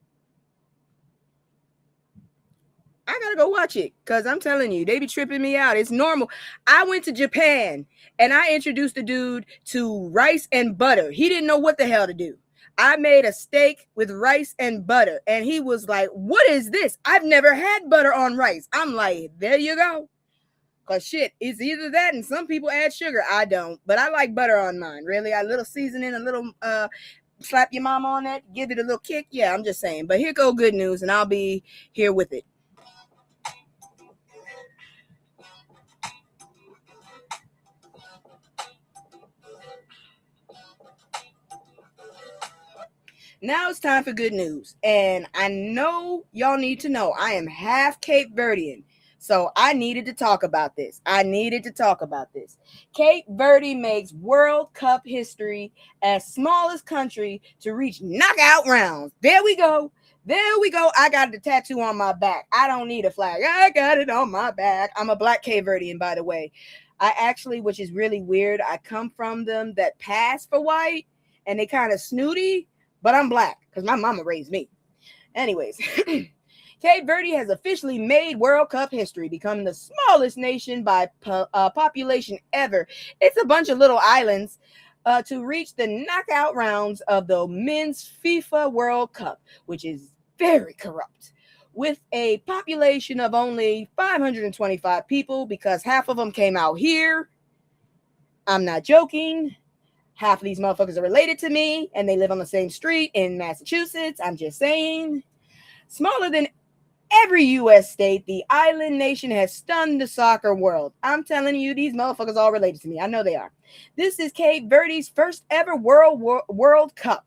I gotta go watch it because I'm telling you, they be tripping me out. It's normal. I went to Japan and I introduced the dude to rice and butter. He didn't know what the hell to do. I made a steak with rice and butter and he was like, what is this? I've never had butter on rice. I'm like, there you go. Because shit, it's either that and some people add sugar. I don't, but I like butter on mine. Really, a little seasoning, a little slap your mama on that, give it a little kick. Yeah, I'm just saying. But here go good news and I'll be here with it. Now it's time for good news. And I know y'all need to know I am half Cape Verdean. So I needed to talk about this. Cape Verde makes World Cup history as smallest country to reach knockout rounds. There we go. I got the tattoo on my back. I don't need a flag. I got it on my back. I'm a black Cape Verdean, by the way. I actually, which is really weird, I come from them that pass for white and they kind of snooty. But I'm black because my mama raised me. Anyways, Cape Verde has officially made World Cup history, becoming the smallest nation by population ever. It's a bunch of little islands to reach the knockout rounds of the men's FIFA World Cup, which is very corrupt. With a population of only 525 people, because half of them came out here. I'm not joking. Half of these motherfuckers are related to me, and they live on the same street in Massachusetts. I'm just saying. Smaller than every U.S. state, the island nation has stunned the soccer world. I'm telling you, these motherfuckers all related to me. I know they are. This is Cape Verde's first ever World Cup,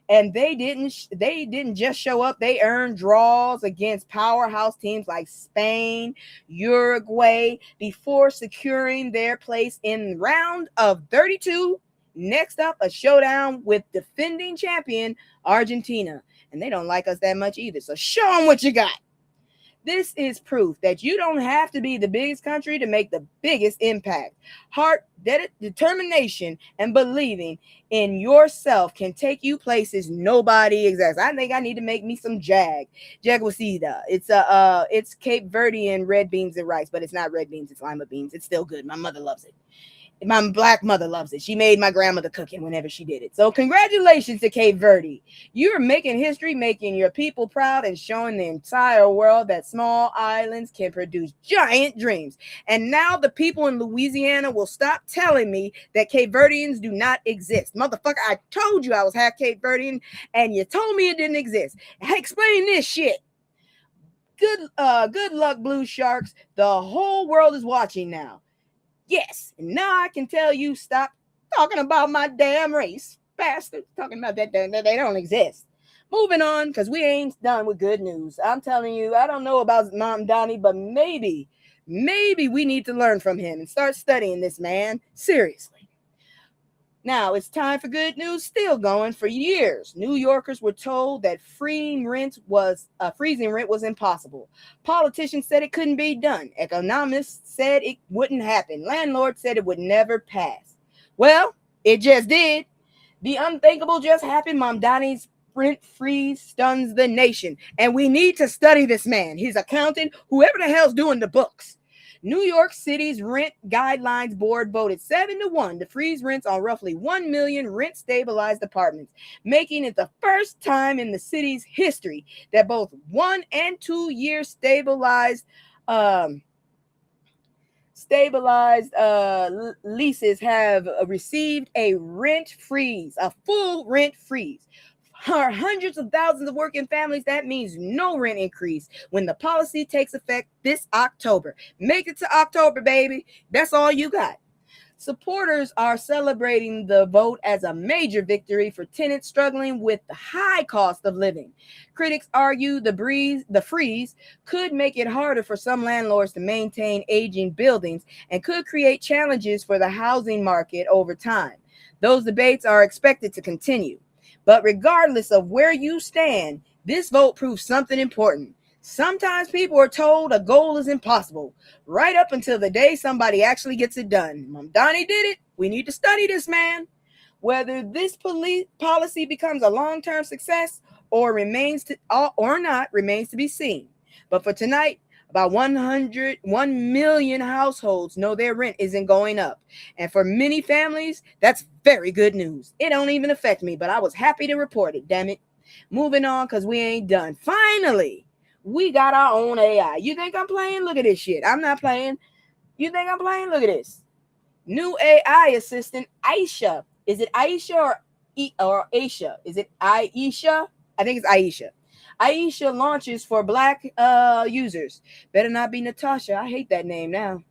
and they didn't just show up. They earned draws against powerhouse teams like Spain, Uruguay, before securing their place in round of 32. Next up, a showdown with defending champion Argentina. And they don't like us that much either. So show them what you got. This is proof that you don't have to be the biggest country to make the biggest impact. Heart, determination, and believing in yourself can take you places nobody exists. I think I need to make me some jaguacida. It's Cape Verdean red beans and rice, but it's not red beans, it's lima beans. It's still good. My mother loves it. My black mother loves it. She made my grandmother cook it whenever she did it. So congratulations to Cape Verde. You're making history, making your people proud, and showing the entire world that small islands can produce giant dreams. And now the people in Louisiana will stop telling me that Cape Verdeans do not exist. Motherfucker, I told you I was half Cape Verdean, and you told me it didn't exist. Explain this shit. Good luck, Blue Sharks. The whole world is watching now. Yes, and now I can tell you stop talking about my damn race. Bastard, talking about that they don't exist. Moving on, because we ain't done with good news. I'm telling you, I don't know about Mom Donnie, but maybe we need to learn from him and start studying this man seriously. Now, it's time for good news, still going. For years, New Yorkers were told that freezing rent was impossible. Politicians said it couldn't be done. Economists said it wouldn't happen. Landlords said it would never pass. Well, it just did. The unthinkable just happened. Mom Donnie's rent freeze stuns the nation. And we need to study this man, his accountant, whoever the hell's doing the books. New York City's Rent Guidelines Board voted 7-1 to freeze rents on roughly 1 million rent-stabilized apartments, making it the first time in the city's history that both 1 and 2 year stabilized leases have received a rent freeze, a full rent freeze. For hundreds of thousands of working families, that means no rent increase when the policy takes effect this October. Make it to October, baby. That's all you got. Supporters are celebrating the vote as a major victory for tenants struggling with the high cost of living. Critics argue the freeze could make it harder for some landlords to maintain aging buildings and could create challenges for the housing market over time. Those debates are expected to continue. But regardless of where you stand, this vote proves something important. Sometimes people are told a goal is impossible, right up until the day somebody actually gets it done. Mom Donnie did it. We need to study this man. Whether this policy becomes a long-term success or not remains to be seen. But for tonight, about 1 million households know their rent isn't going up. And for many families, that's very good news. It don't even affect me, but I was happy to report it, damn it. Moving on, because we ain't done. Finally, we got our own AI. You think I'm playing? Look at this shit. I'm not playing. You think I'm playing? Look at this. New AI assistant, Aisha. Is it Aisha or Aisha? Is it Aisha? I think it's Aisha. Aisha launches for Black users. Better not be Natasha. I hate that name now.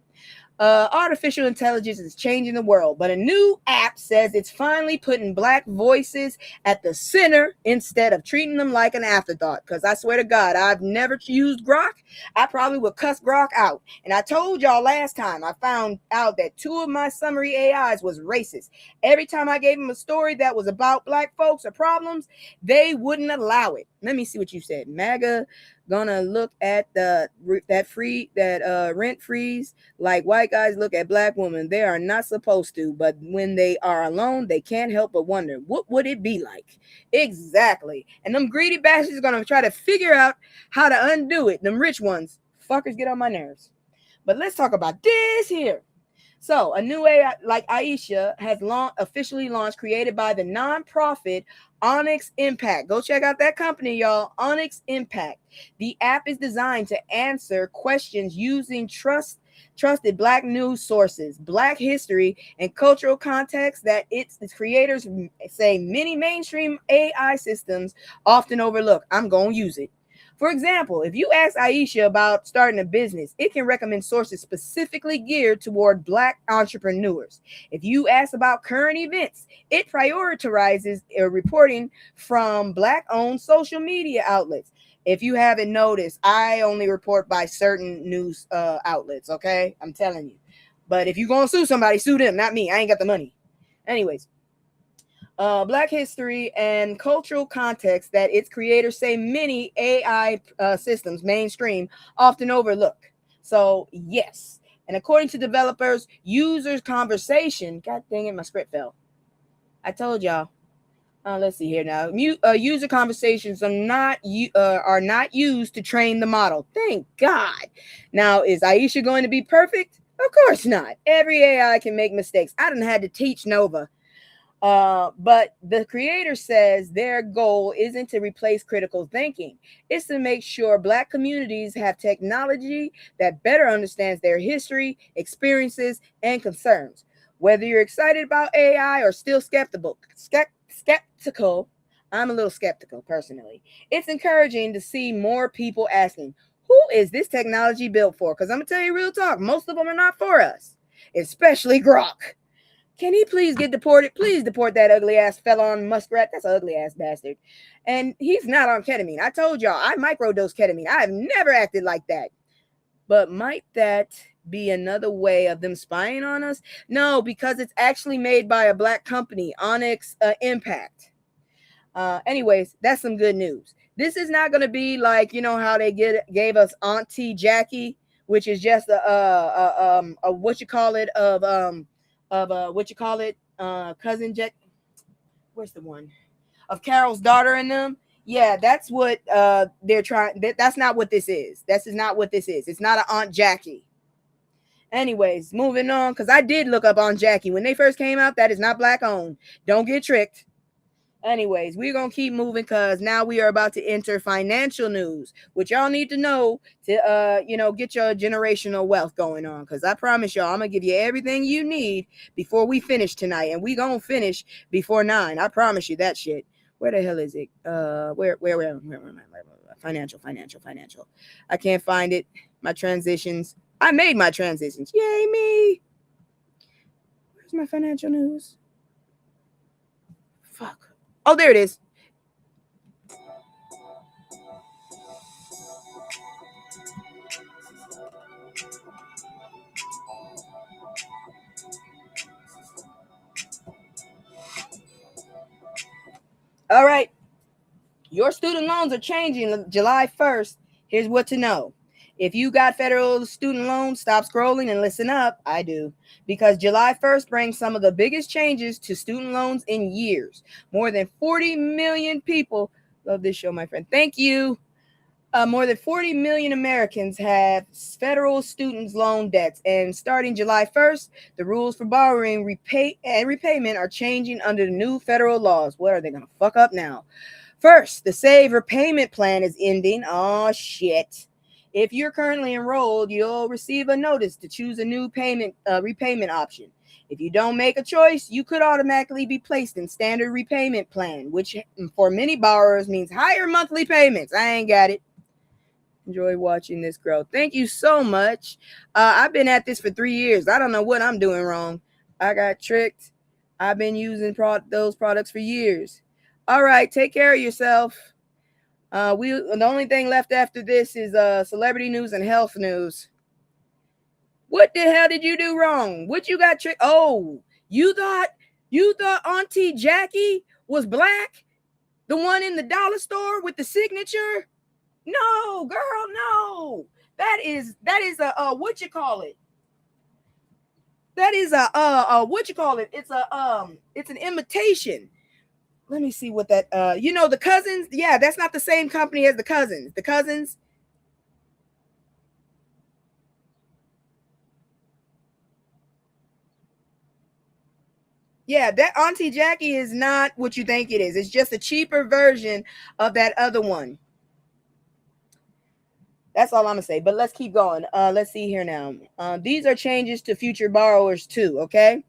Artificial intelligence is changing the world, but a new app says it's finally putting Black voices at the center instead of treating them like an afterthought. Because I swear to God, I've never used Grok. I probably would cuss Grok out. And I told y'all last time, I found out that 2 of my summary AIs was racist. Every time I gave them a story that was about Black folks or problems, they wouldn't allow it. Let me see what you said. MAGA gonna look at that rent freeze like white guys look at Black women. They are not supposed to, but when they are alone, they can't help but wonder, what would it be like? Exactly. And them greedy bastards are gonna try to figure out how to undo it. Them rich ones, fuckers, get on my nerves. But let's talk about this here. So a new AI like Aisha has officially launched, created by the nonprofit Onyx Impact. Go check out that company, y'all. Onyx Impact. The app is designed to answer questions using trusted Black news sources, Black history, and cultural context that its creators say many mainstream AI systems often overlook. I'm going to use it. For example, if you ask Aisha about starting a business, it can recommend sources specifically geared toward Black entrepreneurs. If you ask about current events, it prioritizes reporting from Black-owned social media outlets. If you haven't noticed, I only report by certain news outlets, okay? I'm telling you. But if you're going to sue somebody, sue them, not me. I ain't got the money. Anyways. Black history and cultural context that its creators say many AI systems, mainstream, often overlook. So, yes. And according to developers, users' conversation, God dang it, my script fell. I told y'all. Let's see here now. User conversations are not used to train the model. Thank God. Now, is Aisha going to be perfect? Of course not. Every AI can make mistakes. I done had to teach Nova. But the creator says their goal isn't to replace critical thinking. It's to make sure Black communities have technology that better understands their history, experiences, and concerns. Whether you're excited about AI or still skeptical, I'm a little skeptical personally. It's encouraging to see more people asking, who is this technology built for? Because I'm going to tell you real talk, most of them are not for us, especially Grok. Can he please get deported? Please deport that ugly ass fella on Muskrat. That's an ugly ass bastard. And he's not on ketamine. I told y'all, I microdose ketamine. I have never acted like that. But might that be another way of them spying on us? No, because it's actually made by a Black company, Onyx Impact. Anyways, that's some good news. This is not going to be like, you know, how they gave us Auntie Jackie, which is just a what you call it cousin Jack, where's the one of Carol's daughter in them. Yeah, that's what they're trying. That's not what this is. This is not what this is. It's not an Aunt Jackie. Anyways, moving on, because I did look up Aunt Jackie when they first came out. That is not Black owned. Don't get tricked. Anyways, we're going to keep moving because now we are about to enter financial news, which y'all need to know to, get your generational wealth going on. Because I promise y'all, I'm going to give you everything you need before we finish tonight. And we going to finish before 9. I promise you that shit. Where the hell is it? Where am I? Financial. I can't find it. My transitions. I made my transitions. Yay, me. Where's my financial news? Fuck. Oh, there it is. All right. Your student loans are changing July 1st. Here's what to know. If you got federal student loans, stop scrolling and listen up. I do. Because July 1st brings some of the biggest changes to student loans in years. More than 40 million people love this show, my friend. Thank you. More than 40 million Americans have federal student loan debts. And starting July 1st, the rules for borrowing and repayment are changing under the new federal laws. What are they going to fuck up now? First, the Save Repayment Plan is ending. Oh, shit. If you're currently enrolled, you'll receive a notice to choose a new repayment option. If you don't make a choice, you could automatically be placed in standard repayment plan, which for many borrowers means higher monthly payments. I ain't got it. Enjoy watching this grow. Thank you so much. I've been at this for 3 years. I don't know what I'm doing wrong. I got tricked. I've been using those products for years. All right, take care of yourself. The only thing left after this is celebrity news and health news. What the hell did you do wrong? What you got tricked? Oh, you thought Auntie Jackie was black? The one in the dollar store with the signature? No, girl, no. That is a what you call it? That is a what you call it? It's an imitation. Let me see what that the Cousins. Yeah, that's not the same company as the Cousins. The Cousins. Yeah, that Auntie Jackie is not what you think it is. It's just a cheaper version of that other one. That's all I'm gonna say. But let's keep going. Let's see here now. These are changes to future borrowers too. Okay.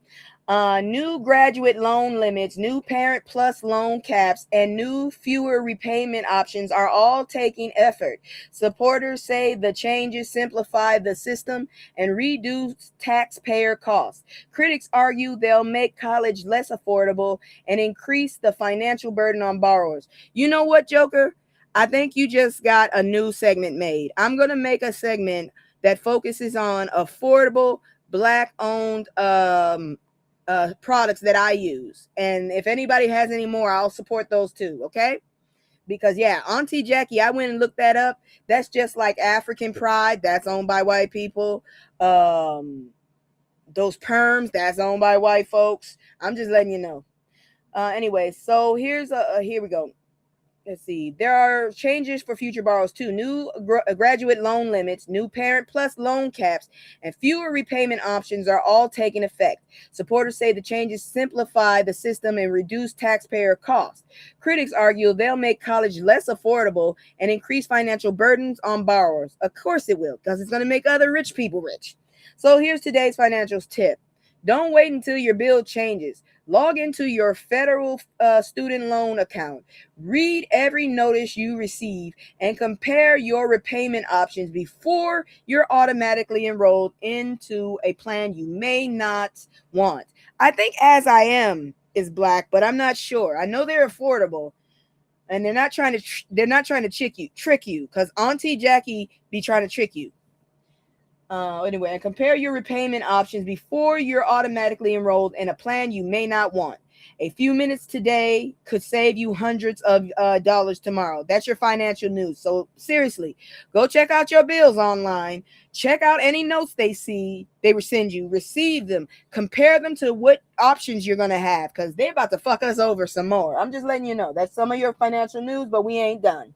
New graduate loan limits, new parent plus loan caps, and new fewer repayment options are all taking effort. Supporters say the changes simplify the system and reduce taxpayer costs. Critics argue they'll make college less affordable and increase the financial burden on borrowers. You know what, Joker? I think you just got a new segment made. I'm going to make a segment that focuses on affordable Black-owned products that I use. And if anybody has any more, I'll support those too, okay? Because, yeah, Auntie Jackie, I went and looked that up. That's just like African Pride. That's owned by white people. Those perms, that's owned by white folks. I'm just letting you know. Anyway, so here we go. Let's see. There are changes for future borrowers too. New graduate loan limits, new parent plus loan caps, and fewer repayment options are all taking effect. Supporters say the changes simplify the system and reduce taxpayer costs. Critics argue they'll make college less affordable and increase financial burdens on borrowers. Of course it will, because it's going to make other rich people rich. So here's today's financials tip. Don't wait until your bill changes. Log into your federal student loan account. Read every notice you receive and compare your repayment options before you're automatically enrolled into a plan you may not want. I think As I Am is black, but I'm not sure. I know they're affordable, and they're not trying to trick you, because Auntie Jackie be trying to trick you. Anyway, and compare your repayment options before you're automatically enrolled in a plan you may not want. A few minutes today could save you hundreds of dollars tomorrow. That's your financial news. So seriously, go check out your bills online. Check out any notes they send you. Receive them. Compare them to what options you're going to have, because they're about to fuck us over some more. I'm just letting you know. That's some of your financial news, but we ain't done.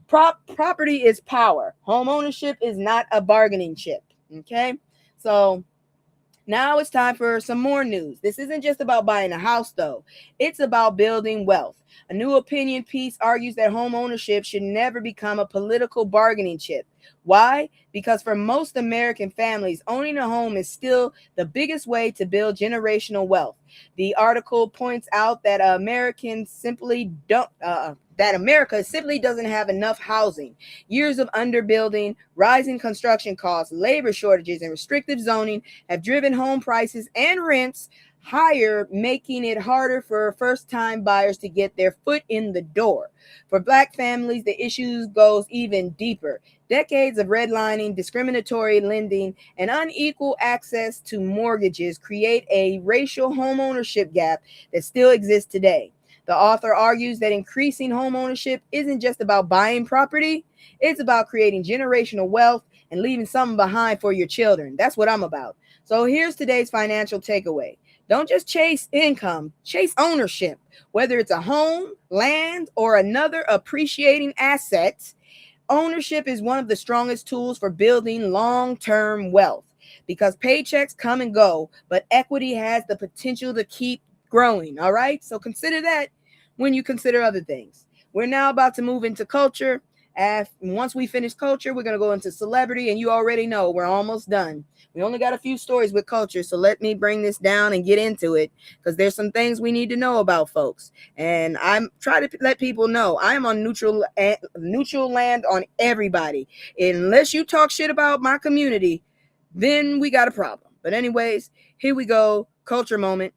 Property is power. Home ownership is not a bargaining chip. Okay, so now it's time for some more news. This isn't just about buying a house, though. It's about building wealth. A new opinion piece argues that home ownership should never become a political bargaining chip. Why? Because for most American families, owning a home is still the biggest way to build generational wealth. The article points out that America simply doesn't have enough housing. Years of underbuilding, rising construction costs, labor shortages, and restrictive zoning have driven home prices and rents higher, making it harder for first-time buyers to get their foot in the door. For Black families, the issue goes even deeper. Decades of redlining, discriminatory lending, and unequal access to mortgages create a racial homeownership gap that still exists today. The author argues that increasing homeownership isn't just about buying property, it's about creating generational wealth and leaving something behind for your children. That's what I'm about. So here's today's financial takeaway. Don't just chase income, chase ownership. Whether it's a home, land, or another appreciating asset, ownership is one of the strongest tools for building long-term wealth because paychecks come and go, but equity has the potential to keep growing. All right. So consider that when you consider other things. We're now about to move into culture. Once we finish culture, we're going to go into celebrity, and you already know we're almost done. We only got a few stories with culture, so let me bring this down and get into it because there's some things we need to know about, folks. And I'm trying to let people know I am on neutral land on everybody. Unless you talk shit about my community, then we got a problem. But anyways, here we go. Culture moment.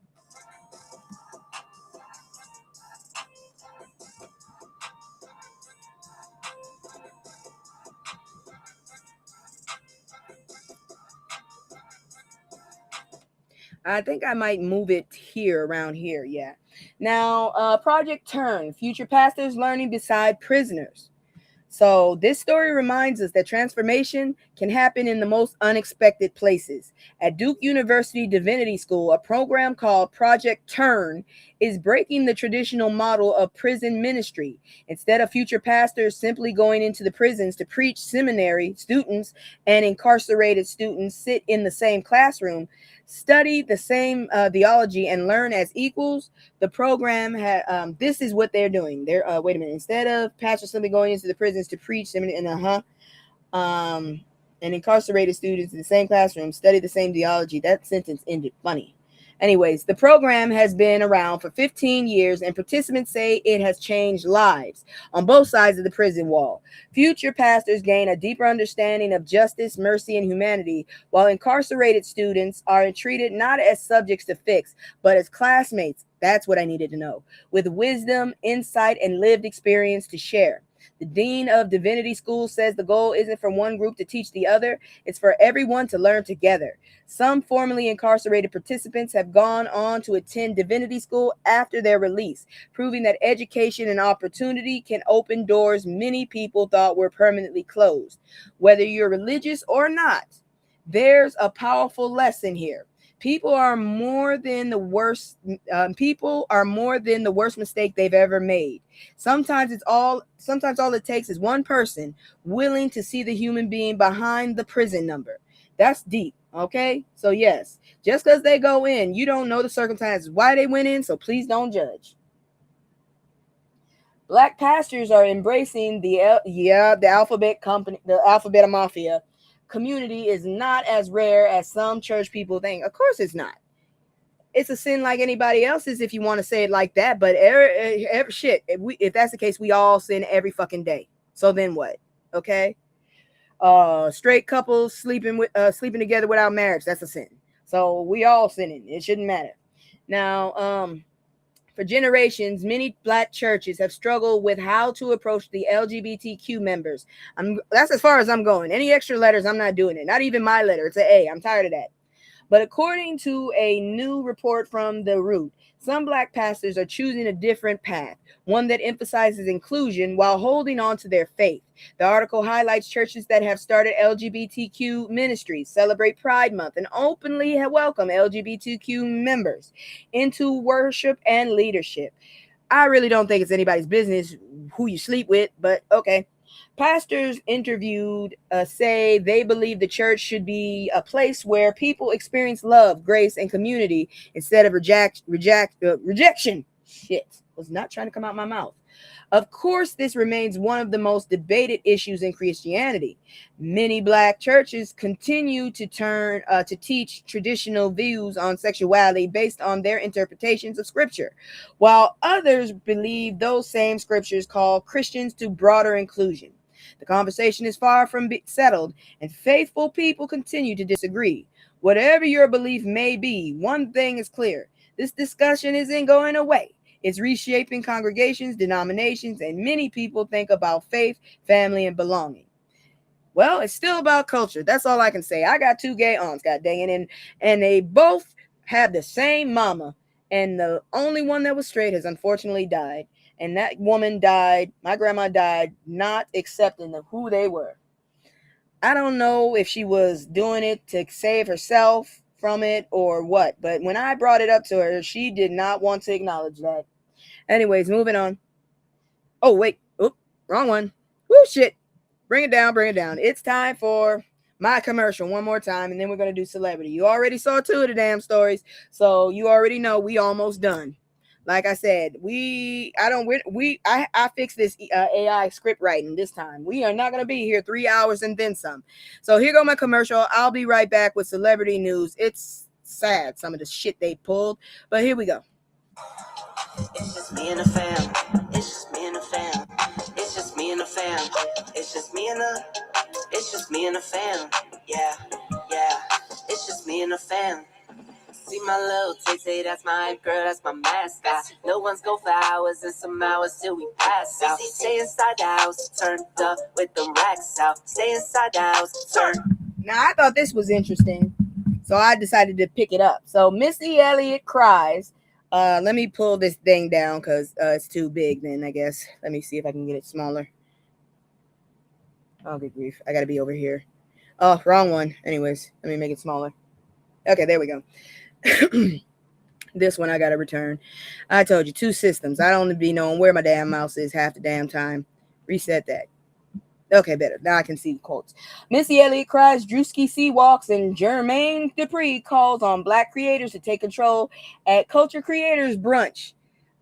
I think I might move it here, around here. Yeah. Now, Project Turn, future pastors learning beside prisoners. So this story reminds us that transformation can happen in the most unexpected places. At Duke University Divinity School, a program called Project Turn is breaking the traditional model of prison ministry. Instead of future pastors simply going into the prisons to preach, seminary students and incarcerated students sit in the same classroom, study the same theology, and learn as equals. The program had this is what they're doing. They're wait a minute. Instead of pastors simply going into the prisons to preach, and incarcerated students in the same classroom study the same theology. That sentence ended funny. Anyways, the program has been around for 15 years, and participants say it has changed lives on both sides of the prison wall. Future pastors gain a deeper understanding of justice, mercy, and humanity, while incarcerated students are treated not as subjects to fix, but as classmates. That's what I needed to know, with wisdom, insight, and lived experience to share. The dean of Divinity School says the goal isn't for one group to teach the other, it's for everyone to learn together. Some formerly incarcerated participants have gone on to attend Divinity School after their release, proving that education and opportunity can open doors many people thought were permanently closed. Whether you're religious or not, there's a powerful lesson here. People are more than the worst mistake they've ever made. Sometimes all it takes is one person willing to see the human being behind the prison number. That's deep. Okay. So yes, just because they go in, you don't know the circumstances why they went in. So please don't judge. Black pastors are embracing the alphabet company, the alphabet mafia. Community is not as rare as some church people think. Of course it's not. It's a sin like anybody else's if you want to say it like that. But shit, if that's the case, we all sin every fucking day. So then what? Okay. Straight couples sleeping together without marriage, that's a sin. So we all sinning. It shouldn't matter. Now, for generations, many Black churches have struggled with how to approach the LGBTQ members. That's as far as I'm going. Any extra letters, I'm not doing it. Not even my letter. It's an A. I'm tired of that. But according to a new report from The Root, some Black pastors are choosing a different path, one that emphasizes inclusion while holding on to their faith. The article highlights churches that have started LGBTQ ministries, celebrate Pride Month, and openly welcome LGBTQ members into worship and leadership. I really don't think it's anybody's business who you sleep with, but okay. Pastors interviewed say they believe the church should be a place where people experience love, grace, and community instead of rejection. Shit, was not trying to come out my mouth. Of course, this remains one of the most debated issues in Christianity. Many Black churches continue to teach traditional views on sexuality based on their interpretations of Scripture, while others believe those same scriptures call Christians to broader inclusion. The conversation is far from settled, and faithful people continue to disagree. Whatever your belief may be, one thing is clear. This discussion isn't going away. It's reshaping congregations, denominations, and many people think about faith, family, and belonging. Well, it's still about culture. That's all I can say. I got 2 gay aunts, god dang it, and they both have the same mama, and the only one that was straight has unfortunately died. And that woman died, my grandma died, not accepting of who they were. I don't know if she was doing it to save herself from it or what, but when I brought it up to her, she did not want to acknowledge that. Anyways, moving on. Oh, wait. Oop, wrong one. Woo, shit. Bring it down, bring it down. It's time for my commercial one more time, and then we're going to do celebrity. You already saw 2 of the damn stories, so you already know we almost done. Like I said, I fixed this AI script writing this time. We are not going to be here 3 hours and then some. So here go my commercial. I'll be right back with celebrity news. It's sad, some of the shit they pulled, but here we go. It's just me and the fam. It's just me and the fam. It's just me and the fam. It's just me and the. It's just me and the fam. Yeah, yeah. It's just me and the fam. See my little Tay-Tay, that's my girl, that's my mascot. No one's go for hours and some hours till we pass out. Stay inside the house, turned up with the racks out. Stay inside the house, turned. Now, I thought this was interesting, so I decided to pick it up. So, Missy Elliott cries. Let me pull this thing down because it's too big then, I guess. Let me see if I can get it smaller. Oh, good grief. I got to be over here. Oh, wrong one. Anyways, let me make it smaller. Okay, there we go. This one I got to return. I told you, 2 systems. I don't be knowing where my damn mouse is half the damn time. Reset that. Okay, better. Now I can see the quotes. Missy Elliott cries, Drewski C walks, and Jermaine Dupri calls on Black creators to take control at Culture Creators Brunch.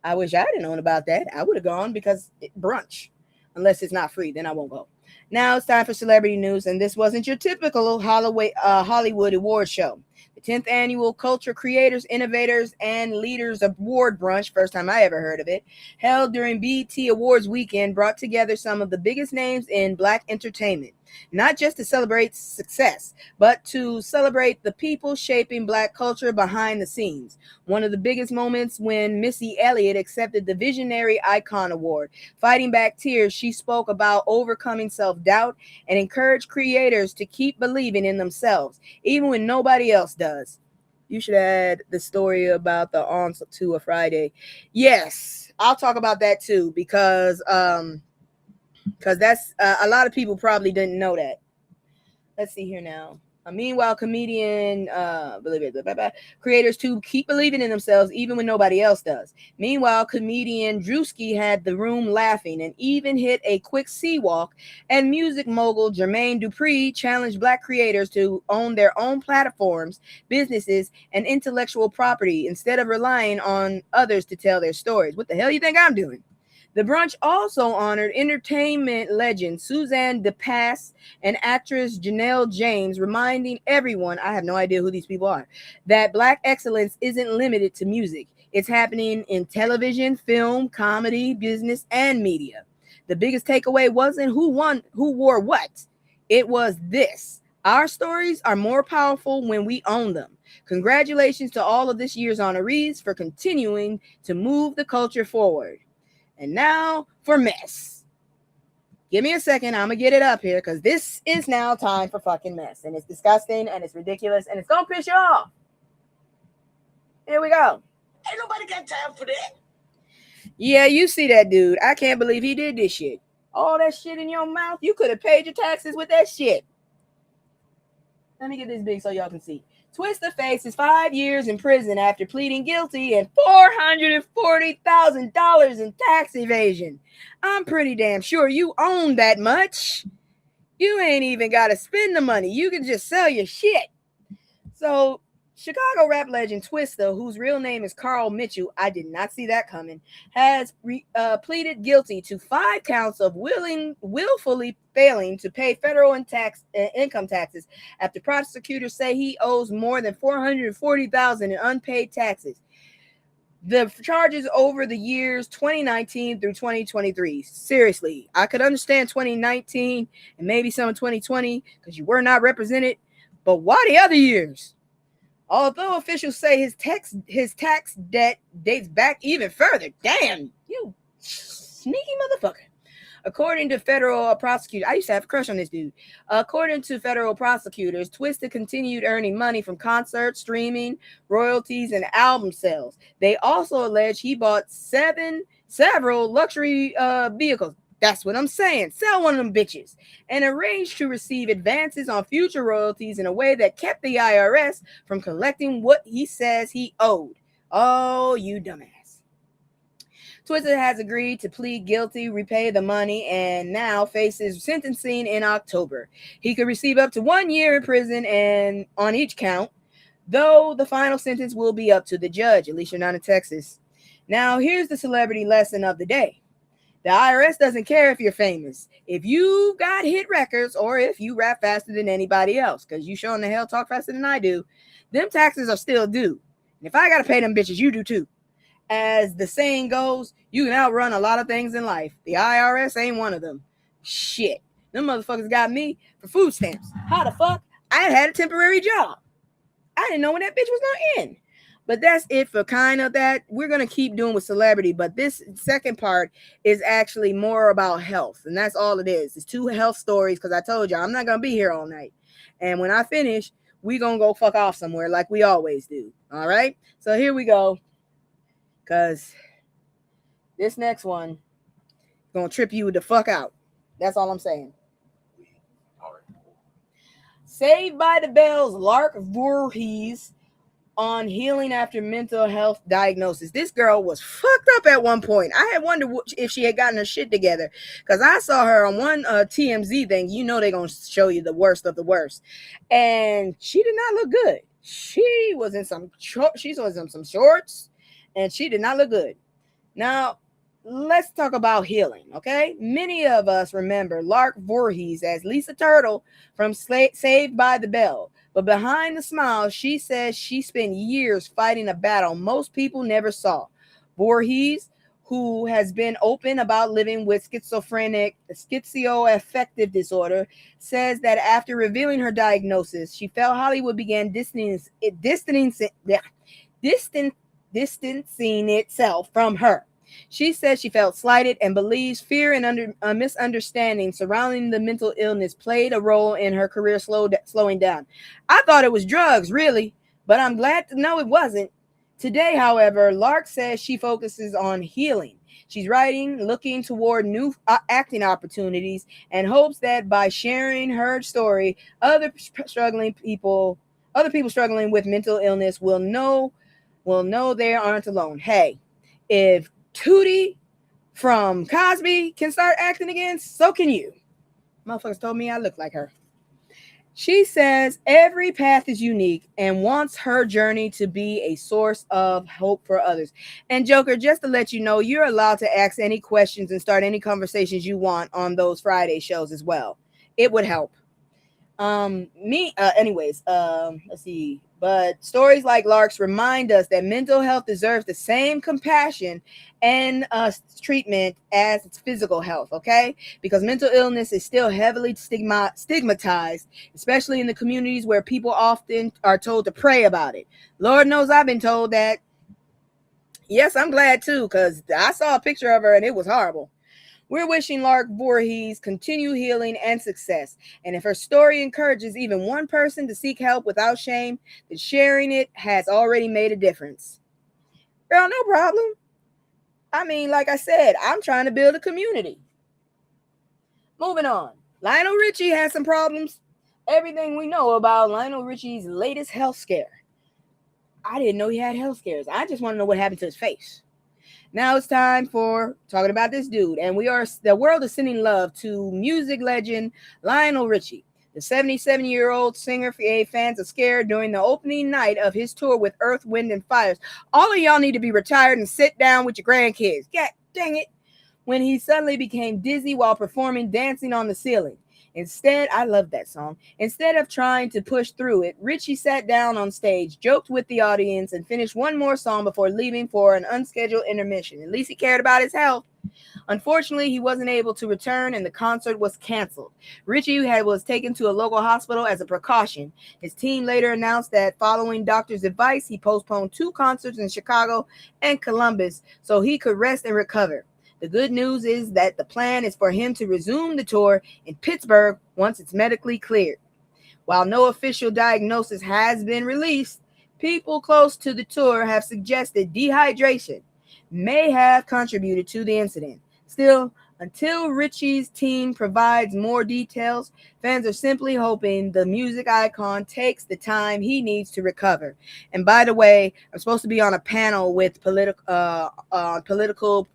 I wish I'd known about that. I would have gone because brunch. Unless it's not free, then I won't go. Now it's time for celebrity news, and this wasn't your typical Hollywood award show. The 10th annual Culture Creators, Innovators, and Leaders Award Brunch, first time I ever heard of it, held during BET Awards weekend, brought together some of the biggest names in Black entertainment. Not just to celebrate success, but to celebrate the people shaping Black culture behind the scenes. One of the biggest moments when Missy Elliott accepted the Visionary Icon Award. Fighting back tears, she spoke about overcoming self-doubt and encouraged creators to keep believing in themselves, even when nobody else does. You should add the story about the On to a Friday. Yes, I'll talk about that too, because that's a lot of people probably didn't know that. Let's see here now. Meanwhile, comedian creators to keep believing in themselves even when nobody else does. Meanwhile, comedian Drewski had the room laughing and even hit a quick sea walk. And music mogul Jermaine Dupri challenged Black creators to own their own platforms, businesses, and intellectual property instead of relying on others to tell their stories. What the hell you think I'm doing? The brunch also honored entertainment legend Suzanne DePass and actress Janelle James, reminding everyone, I have no idea who these people are, that Black excellence isn't limited to music. It's happening in television, film, comedy, business, and media. The biggest takeaway wasn't who wore what. It was this. Our stories are more powerful when we own them. Congratulations to all of this year's honorees for continuing to move the culture forward. And now for mess. Give me a second. I'm going to get it up here because this is now time for fucking mess. And it's disgusting and it's ridiculous and it's going to piss you off. Here we go. Ain't nobody got time for that. Yeah, you see that dude. I can't believe he did this shit. All that shit in your mouth. You could have paid your taxes with that shit. Let me get this big so y'all can see. Twista faces 5 years in prison after pleading guilty and $440,000 in tax evasion. I'm pretty damn sure you own that much. You ain't even got to spend the money. You can just sell your shit. So, Chicago rap legend Twista, whose real name is Carl Mitchell, I did not see that coming, has pleaded guilty to 5 counts of willfully failing to pay federal and income taxes after prosecutors say he owes more than $440,000 in unpaid taxes. The charges over the years 2019 through 2023. Seriously, I could understand 2019 and maybe some of 2020 because you were not represented, but why the other years? Although officials say his tax debt dates back even further. Damn, you sneaky motherfucker. According to federal prosecutors, I used to have a crush on this dude. According to federal prosecutors, Twisted continued earning money from concerts, streaming, royalties, and album sales. They also allege he bought several luxury vehicles. That's what I'm saying. Sell one of them bitches. And arranged to receive advances on future royalties in a way that kept the IRS from collecting what he says he owed. Oh, you dumbass. Twisted has agreed to plead guilty, repay the money, and now faces sentencing in October. He could receive up to 1 year in prison and on each count, though the final sentence will be up to the judge. At least you're not in Texas. Now, here's the celebrity lesson of the day. The IRS doesn't care if you're famous. If you got hit records or if you rap faster than anybody else, because you sure in the hell talk faster than I do, them taxes are still due. And if I got to pay them bitches, you do too. As the saying goes, you can outrun a lot of things in life. The IRS ain't one of them. Shit. Them motherfuckers got me for food stamps. How the fuck? I had a temporary job. I didn't know when that bitch was gonna end. But that's it for kind of that. We're going to keep doing with celebrity, but this second part is actually more about health. And that's all it is. It's 2 health stories because I told you I'm not going to be here all night. And when I finish, we're going to go fuck off somewhere like we always do. All right? So here we go. Because this next one going to trip you the fuck out. That's all I'm saying. Saved by the Bell's Lark Voorhees on healing after mental health diagnosis. This girl was fucked up at one point. I had wondered if she had gotten her shit together because I saw her on one TMZ thing. You know they're going to show you the worst of the worst. And she did not look good. She was in some shorts and she did not look good. Now, let's talk about healing, okay? Many of us remember Lark Voorhees as Lisa Turtle from Saved by the Bell. But behind the smile, she says she spent years fighting a battle most people never saw. Voorhees, who has been open about living with schizoaffective disorder, says that after revealing her diagnosis, she felt Hollywood began distancing itself from her. She says she felt slighted and believes fear and a misunderstanding surrounding the mental illness played a role in her career slowing down. I thought it was drugs, really, but I'm glad to know it wasn't. Today, however, Lark says she focuses on healing. She's writing, looking toward new acting opportunities, and hopes that by sharing her story, other people struggling with mental illness will know they aren't alone. Hey, if Tootie from Cosby can start acting again, so can you. Motherfuckers told me I look like her. She says every path is unique and wants her journey to be a source of hope for others. And Joker, just to let you know, you're allowed to ask any questions and start any conversations you want on those Friday shows as well. It would help. Let's see. But stories like Lark's remind us that mental health deserves the same compassion and treatment as its physical health, okay? Because mental illness is still heavily stigmatized, especially in the communities where people often are told to pray about it. Lord knows I've been told that. Yes, I'm glad too, because I saw a picture of her and it was horrible. We're wishing Lark Voorhees continued healing and success. And if her story encourages even one person to seek help without shame, then sharing it has already made a difference. Girl, no problem. I mean, like I said, I'm trying to build a community. Moving on. Lionel Richie has some problems. Everything we know about Lionel Richie's latest health scare. I didn't know he had health scares. I just want to know what happened to his face. Now it's time for talking about this dude. And the world is sending love to music legend Lionel Richie. The 77-year-old singer fans are scared during the opening night of his tour with Earth, Wind, and Fire. All of y'all need to be retired and sit down with your grandkids. God dang it. When he suddenly became dizzy while performing Dancing on the Ceiling. Instead, I love that song. Instead of trying to push through it, Richie sat down on stage, joked with the audience, and finished one more song before leaving for an unscheduled intermission. At least he cared about his health. Unfortunately, he wasn't able to return and the concert was canceled. Richie was taken to a local hospital as a precaution. His team later announced that following doctor's advice, he postponed 2 concerts in Chicago and Columbus so he could rest and recover. The good news is that the plan is for him to resume the tour in Pittsburgh once it's medically cleared. While no official diagnosis has been released, people close to the tour have suggested dehydration may have contributed to the incident. Still, until Richie's team provides more details, fans are simply hoping the music icon takes the time he needs to recover. And by the way, I'm supposed to be on a panel with political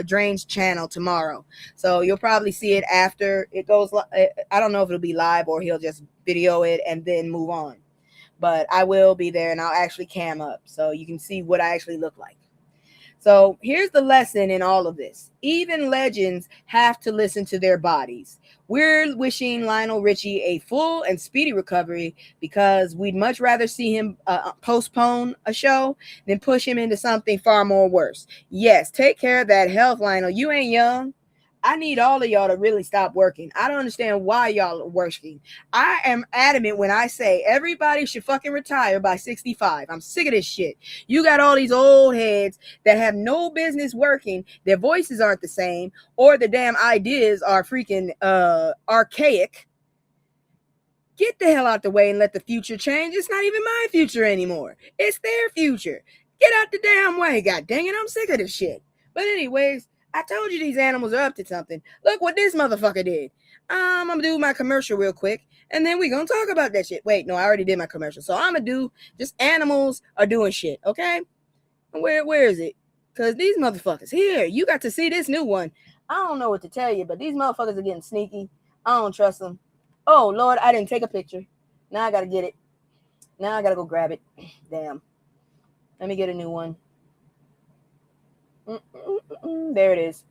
Drain's channel tomorrow, so you'll probably see it after it goes. I don't know if it'll be live or he'll just video it and then move on, but I will be there and I'll actually cam up so you can see what I actually look like. So here's the lesson in all of this. Even legends have to listen to their bodies. We're wishing Lionel Richie a full and speedy recovery because we'd much rather see him postpone a show than push him into something far more worse. Yes, take care of that health, Lionel. You ain't young. I need all of y'all to really stop working. I don't understand why y'all are working. I am adamant when I say everybody should fucking retire by 65. I'm sick of this shit. You got all these old heads that have no business working. Their voices aren't the same, or the damn ideas are freaking archaic. Get the hell out the way and let the future change. It's not even my future anymore. It's their future. Get out the damn way. God dang it, I'm sick of this shit. But anyways, I told you these animals are up to something. Look what this motherfucker did. I'm gonna do my commercial real quick, and then we're gonna talk about that shit. Wait, no, I already did my commercial. So I'm gonna do just animals are doing shit, okay? Where is it? Because these motherfuckers here, you got to see this new one. I don't know what to tell you, but these motherfuckers are getting sneaky. I don't trust them. Oh, Lord, I didn't take a picture. Now I gotta get it. Now I gotta go grab it. Damn. Let me get a new one. There it is.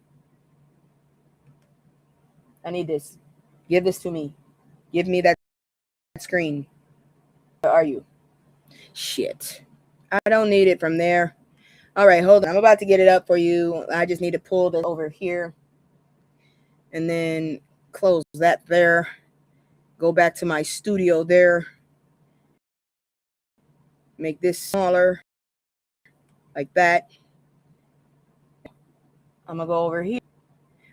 I need this. Give this to me. Give me that screen. Where are you? Shit. I don't need it from there. All right, hold on. I'm about to get it up for you. I just need to pull this over here and then close that there. Go back to my studio there. Make this smaller like that. I'm going to go over here.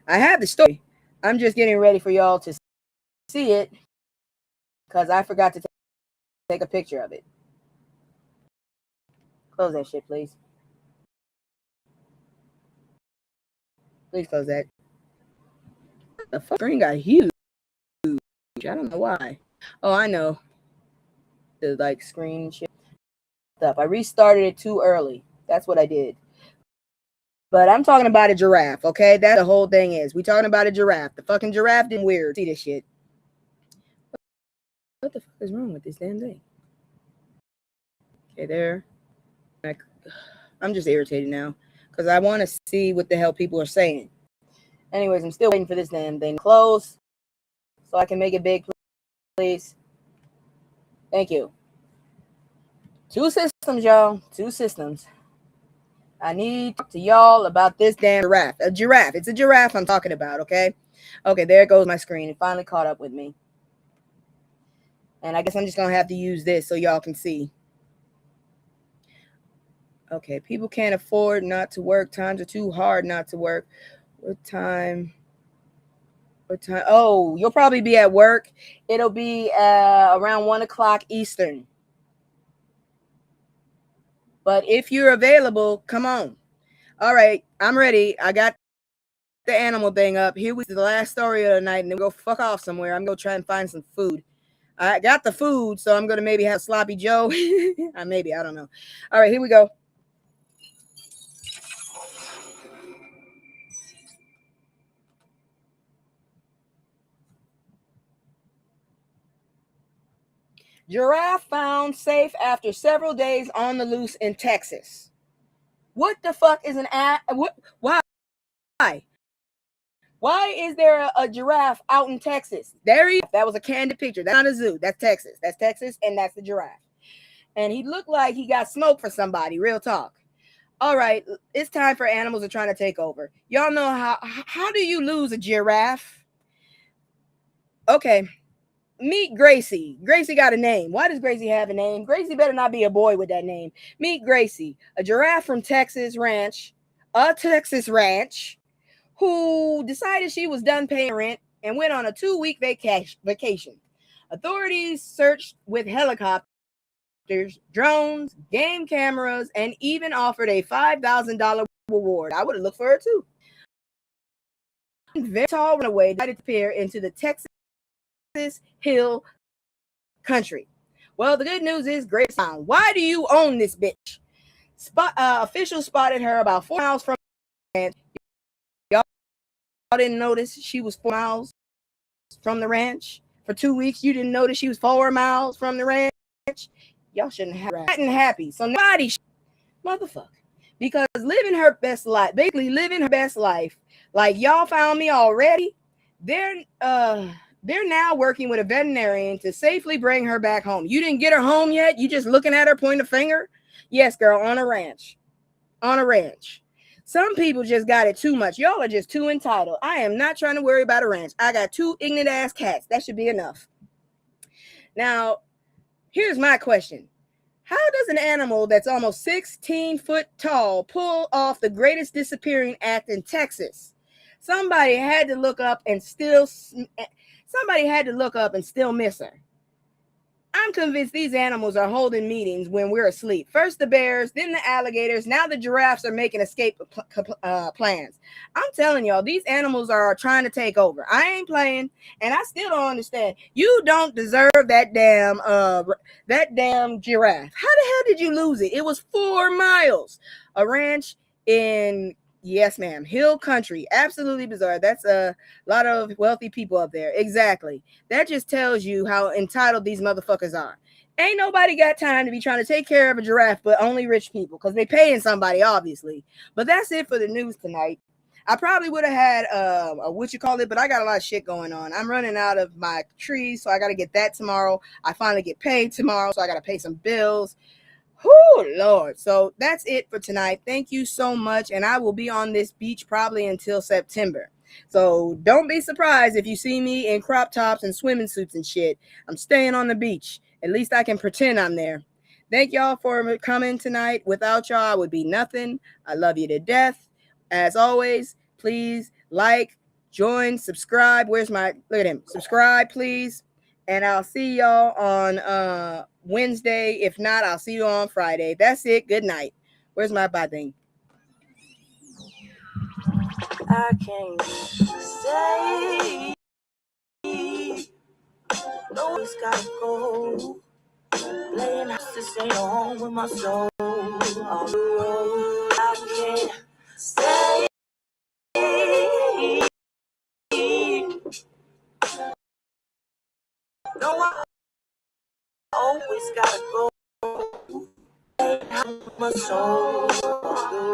I have the story. I'm just getting ready for y'all to see it because I forgot to take a picture of it. Close that shit, please. Please close that. The screen got huge. I don't know why. Oh, I know. The like screen shit up. I restarted it too early. That's what I did. But I'm talking about a giraffe, okay? That's the whole thing is. We talking about a giraffe. The fucking giraffe didn't weird. See this shit. What the fuck is wrong with this damn thing? Okay, there. I'm just irritated now because I want to see what the hell people are saying. Anyways, I'm still waiting for this damn thing to close so I can make it big, please. Thank you. 2 systems, y'all. 2 systems. I need to talk to y'all about this damn giraffe. A giraffe. It's a giraffe I'm talking about, okay? Okay, there goes my screen. It finally caught up with me. And I guess I'm just going to have to use this so y'all can see. Okay, people can't afford not to work. Times are too hard not to work. What time? Oh, you'll probably be at work. It'll be around 1 o'clock Eastern. But if you're available, come on. All right, I'm ready. I got the animal thing up. Here was the last story of the night, and then we'll go fuck off somewhere. I'm going to try and find some food. I got the food, so I'm going to maybe have Sloppy Joe. Maybe, I don't know. All right, here we go. Giraffe found safe after several days on the loose in Texas. What the fuck is why? Why is there a giraffe out in Texas? That was a candid picture. That's not a zoo. That's Texas. That's Texas, and that's the giraffe. And he looked like he got smoked for somebody. Real talk. All right, it's time for animals are trying to take over. Y'all know how do you lose a giraffe? Okay, meet Gracie. Gracie got a name. Why does Gracie have a name? Gracie better not be a boy with that name. Meet Gracie, a giraffe from Texas ranch, who decided she was done paying rent and went on a 2-week vacation. Authorities searched with helicopters, drones, game cameras, and even offered a $5,000 reward. I would have looked for her too. Very tall runaway decided to appear into the Texas hill country. Well, the good news is Grace found. Why do you own this bitch? Officials spotted her about 4 miles from the ranch. Y'all didn't notice she was 4 miles from the ranch for 2 weeks. You didn't notice she was 4 miles from the ranch. Y'all shouldn't have gotten happy. So nobody, motherfucker, because living her best life, like y'all found me already. They're now working with a veterinarian to safely bring her back home. You didn't get her home yet? You just looking at her, pointing a finger? Yes, girl, on a ranch. On a ranch. Some people just got it too much. Y'all are just too entitled. I am not trying to worry about a ranch. I got 2 ignorant ass cats. That should be enough. Now, here's my question. How does an animal that's almost 16 foot tall pull off the greatest disappearing act in Texas? Somebody had to look up and still miss her. I'm convinced these animals are holding meetings when we're asleep. First the bears, then the alligators, now the giraffes are making escape plans. I'm telling y'all, these animals are trying to take over. I ain't playing, and I still don't understand. You don't deserve that damn giraffe. How the hell did you lose it? It was 4 miles. A ranch in, yes, ma'am, hill country. Absolutely bizarre. That's a lot of wealthy people up there. Exactly. That just tells you how entitled these motherfuckers are. Ain't nobody got time to be trying to take care of a giraffe, but only rich people, because they paying somebody, obviously. But that's it for the news tonight. I probably would have had but I got a lot of shit going on. I'm running out of my trees, so I got to get that tomorrow. I finally get paid tomorrow, so I got to pay some bills. Oh Lord. So that's it for tonight. Thank you so much. And I will be on this beach probably until September. So don't be surprised if you see me in crop tops and swimming suits and shit. I'm staying on the beach. At least I can pretend I'm there. Thank y'all for coming tonight. Without y'all, I would be nothing. I love you to death. As always, please like, join, subscribe. Look at him. Subscribe, please. And I'll see y'all on Wednesday. If not, I'll see you on Friday. That's it. Good night. Where's my bye thing? I can't say no, it's gotta go. Playing house to stay home with my soul on the road. I can't say no, I always gotta go. Playing house with my soul on the road.